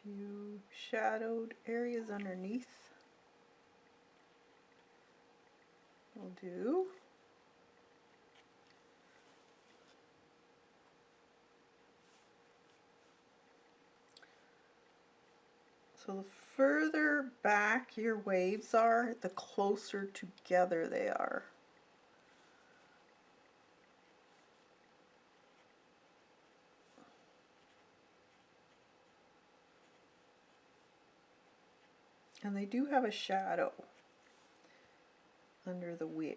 few shadowed areas underneath will do. So the further back your waves are, the closer together they are. And they do have a shadow under the wave.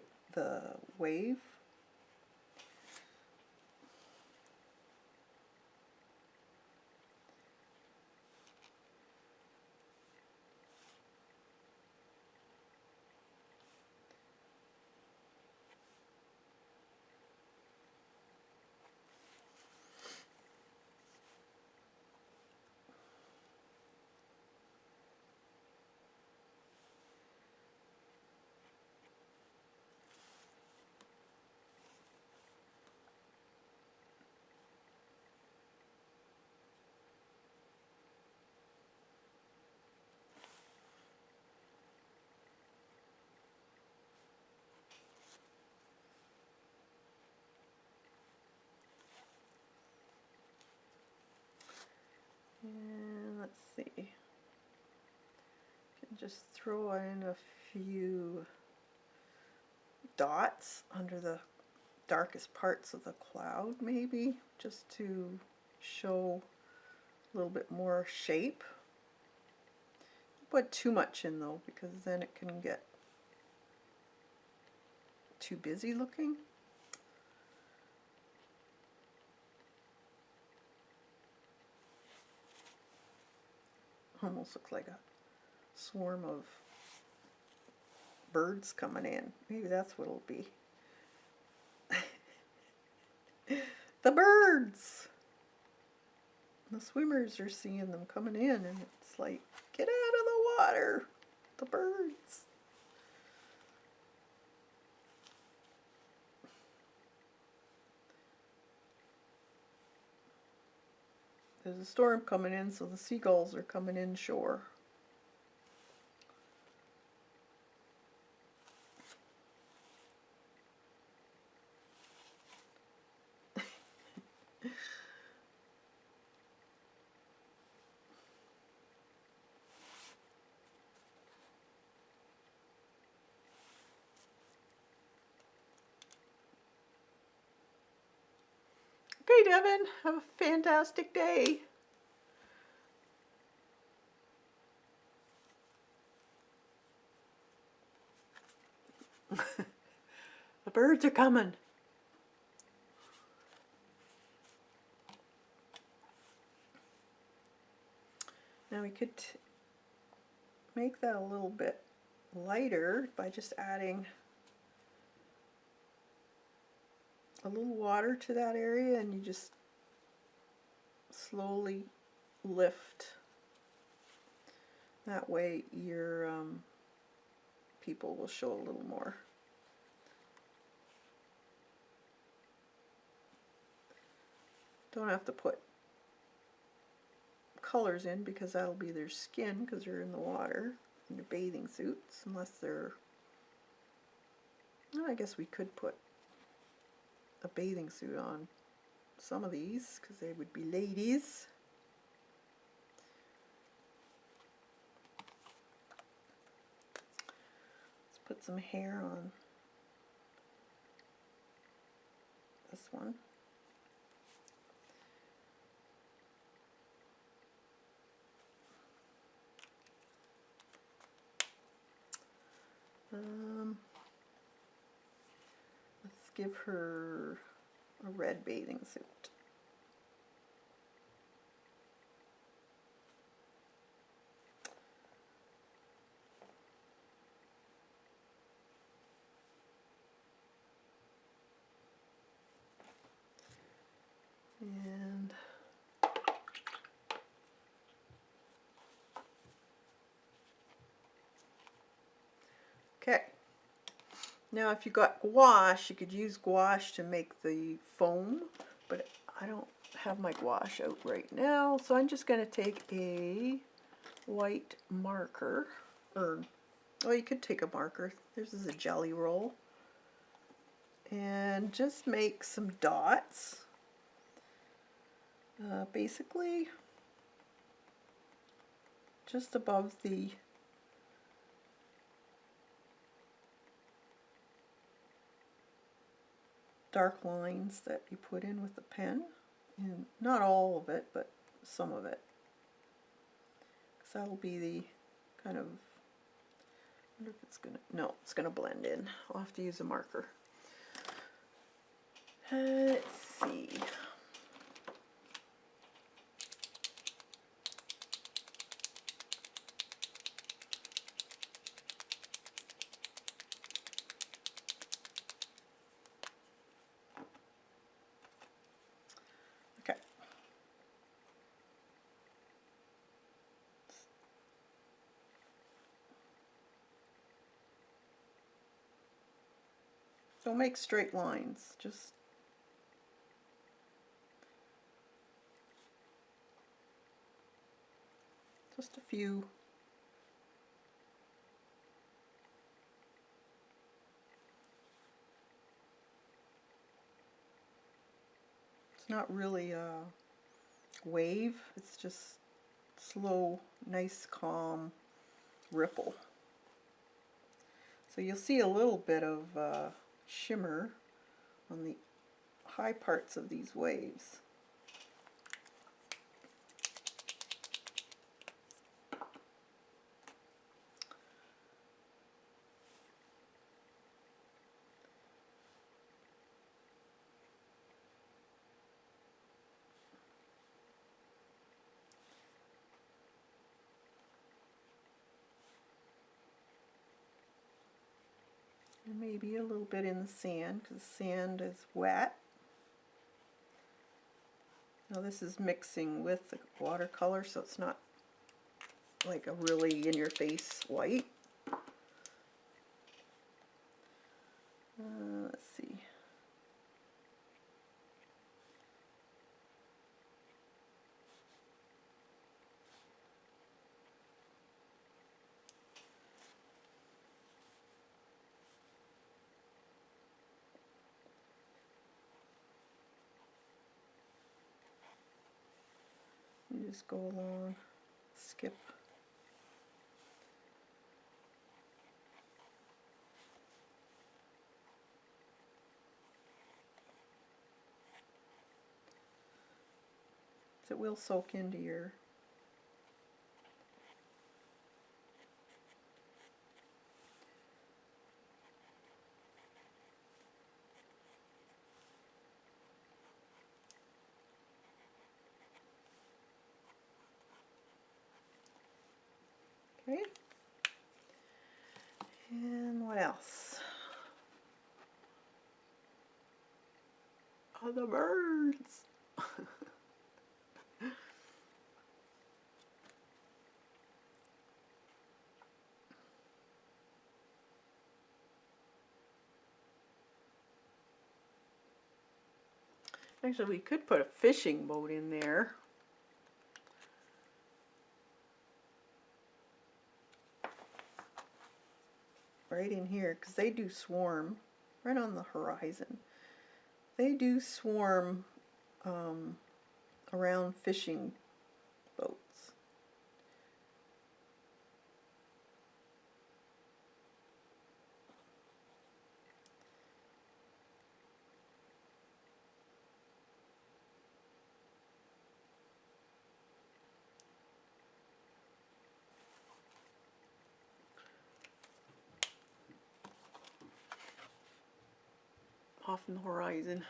And let's see, can just throw in a few dots under the darkest parts of the cloud, maybe, just to show a little bit more shape. Put too much in though, because then it can get too busy looking. Almost looks like a swarm of birds coming in. Maybe that's what it'll be. The birds! The swimmers are seeing them coming in, and it's like, get out of the water! The birds! There's a storm coming in, so the seagulls are coming inshore. Okay, Devin, have a fantastic day. The birds are coming. Now we could make that a little bit lighter by just adding a little water to that area, and you just slowly lift. That way your people will show a little more. Don't have to put colors in because that'll be their skin because they're in the water in their bathing suits, unless they're, well, I guess we could put a bathing suit on some of these because they would be ladies. Let's put some hair on this one. Let's give her a red bathing suit. And okay. Now if you got gouache, you could use gouache to make the foam, but I don't have my gouache out right now, so I'm just going to take a white marker, or, well, you could take a marker. This is a jelly roll. And just make some dots. Basically, just above the dark lines that you put in with the pen, and not all of it, but some of it, because that'll be the kind of, I wonder if it's gonna, no, it's gonna blend in. I'll have to use a marker. Let's see. Okay. Don't make straight lines, just a few. It's not really a wave, it's just slow, nice, calm ripple. So you'll see a little bit of shimmer on the high parts of these waves. And maybe a little bit in the sand, because the sand is wet. Now this is mixing with the watercolor, so it's not like a really in-your-face white. Let's see. You just go along, skip. So it will soak into your okay. And what else? Oh, the birds. Actually, we could put a fishing boat in there. Right in here, because they do swarm right on the horizon. They do swarm around fishing boats. off in the horizon.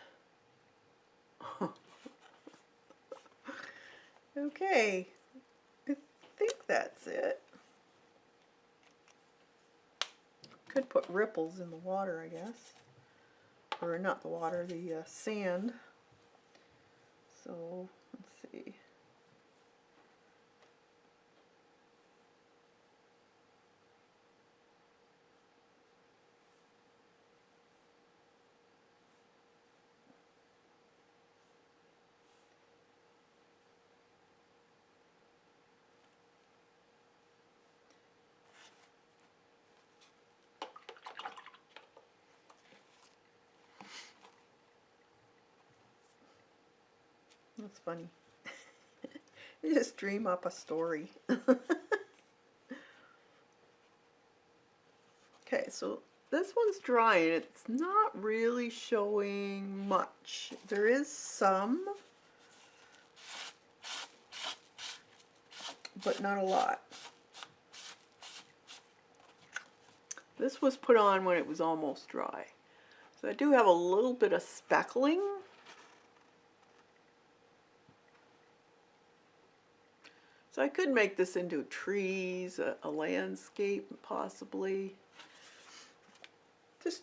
Okay, I think that's it. Could put ripples in the water, I guess. Or not the water, the sand. So, let's see. That's funny. You just dream up a story. Okay, so this one's drying. It's not really showing much. There is some, but not a lot. This was put on when it was almost dry. So I do have a little bit of speckling. So I could make this into trees, a landscape possibly. Just,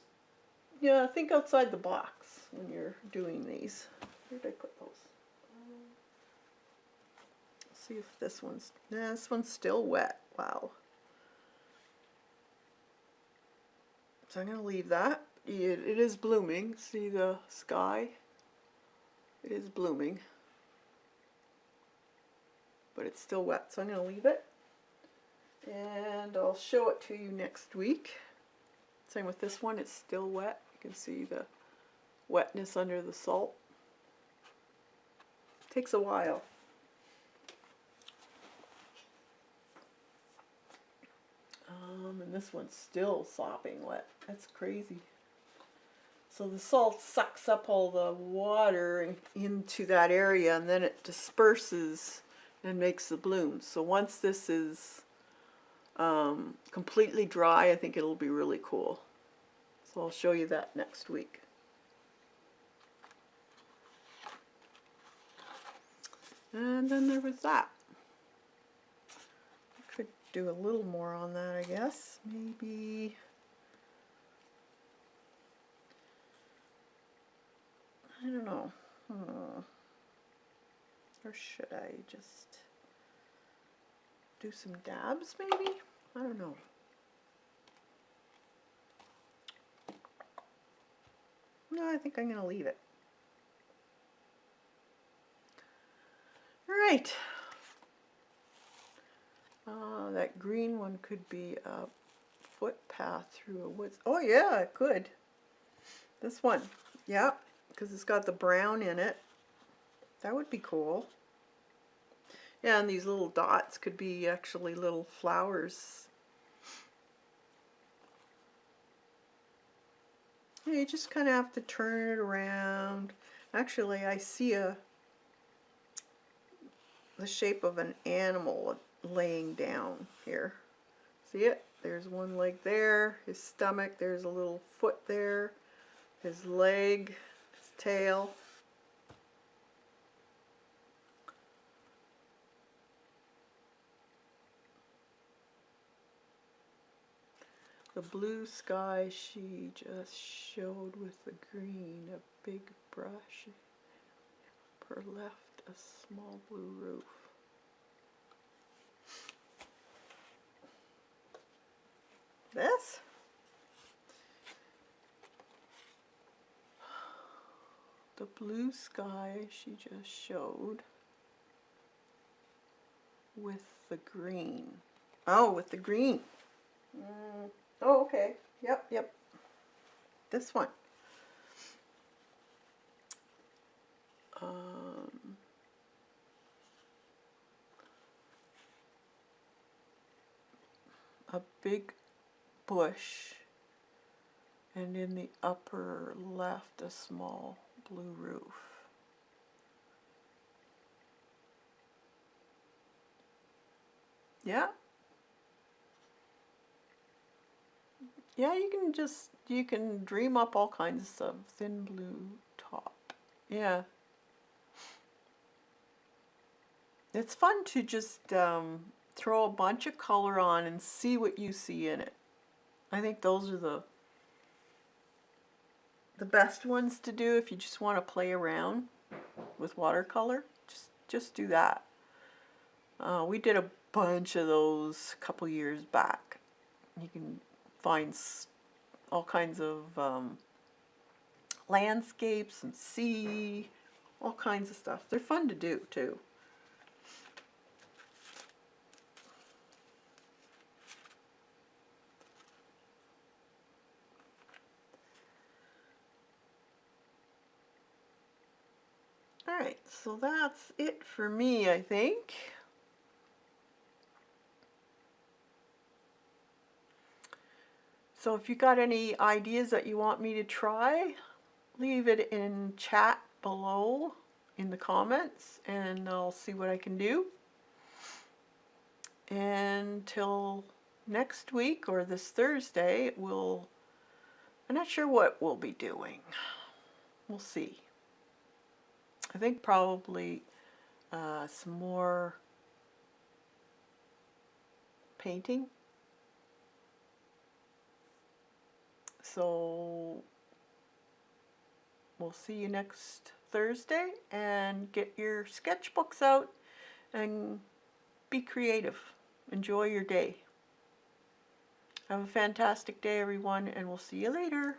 yeah, think outside the box when you're doing these. Where did I put those? Let's see if this one's still wet. Wow. So I'm going to leave that. It is blooming. See the sky? It is blooming. But it's still wet, so I'm going to leave it. And I'll show it to you next week. Same with this one, it's still wet. You can see the wetness under the salt. Takes a while. And this one's still sopping wet. That's crazy. So the salt sucks up all the water into that area, and then it disperses and makes the blooms. So once this is completely dry, I think it'll be really cool. So I'll show you that next week. And then there was that. I could do a little more on that, I guess. Maybe, I don't know. Or should I just do some dabs, maybe? I don't know. No, I think I'm going to leave it. All right. That green one could be a footpath through a woods. Oh yeah, it could. This one, yeah, because it's got the brown in it. That would be cool. Yeah, and these little dots could be actually little flowers. Yeah, you just kind of have to turn it around. Actually, I see the shape of an animal laying down here. See it? There's one leg there, his stomach, there's a little foot there, his leg, his tail. The blue sky she just showed with the green, a big brush. Her left, a small blue roof. This? The blue sky she just showed with the green. Oh, with the green. Oh, okay. Yep. This one. A big bush, and in the upper left a small blue roof. Yeah. Yeah, you can dream up all kinds of stuff. Thin blue top. Yeah. It's fun to just throw a bunch of color on and see what you see in it. I think those are the best ones to do if you just want to play around with watercolor. Just do that. We did a bunch of those a couple years back. You can find all kinds of landscapes and sea, all kinds of stuff. They're fun to do too. Alright, so that's it for me, I think. So if you got any ideas that you want me to try, leave it in chat below in the comments and I'll see what I can do. Until next week or this Thursday, I'm not sure what we'll be doing. We'll see. I think probably some more painting. So we'll see you next Thursday, and get your sketchbooks out and be creative. Enjoy your day. Have a fantastic day, everyone, and we'll see you later.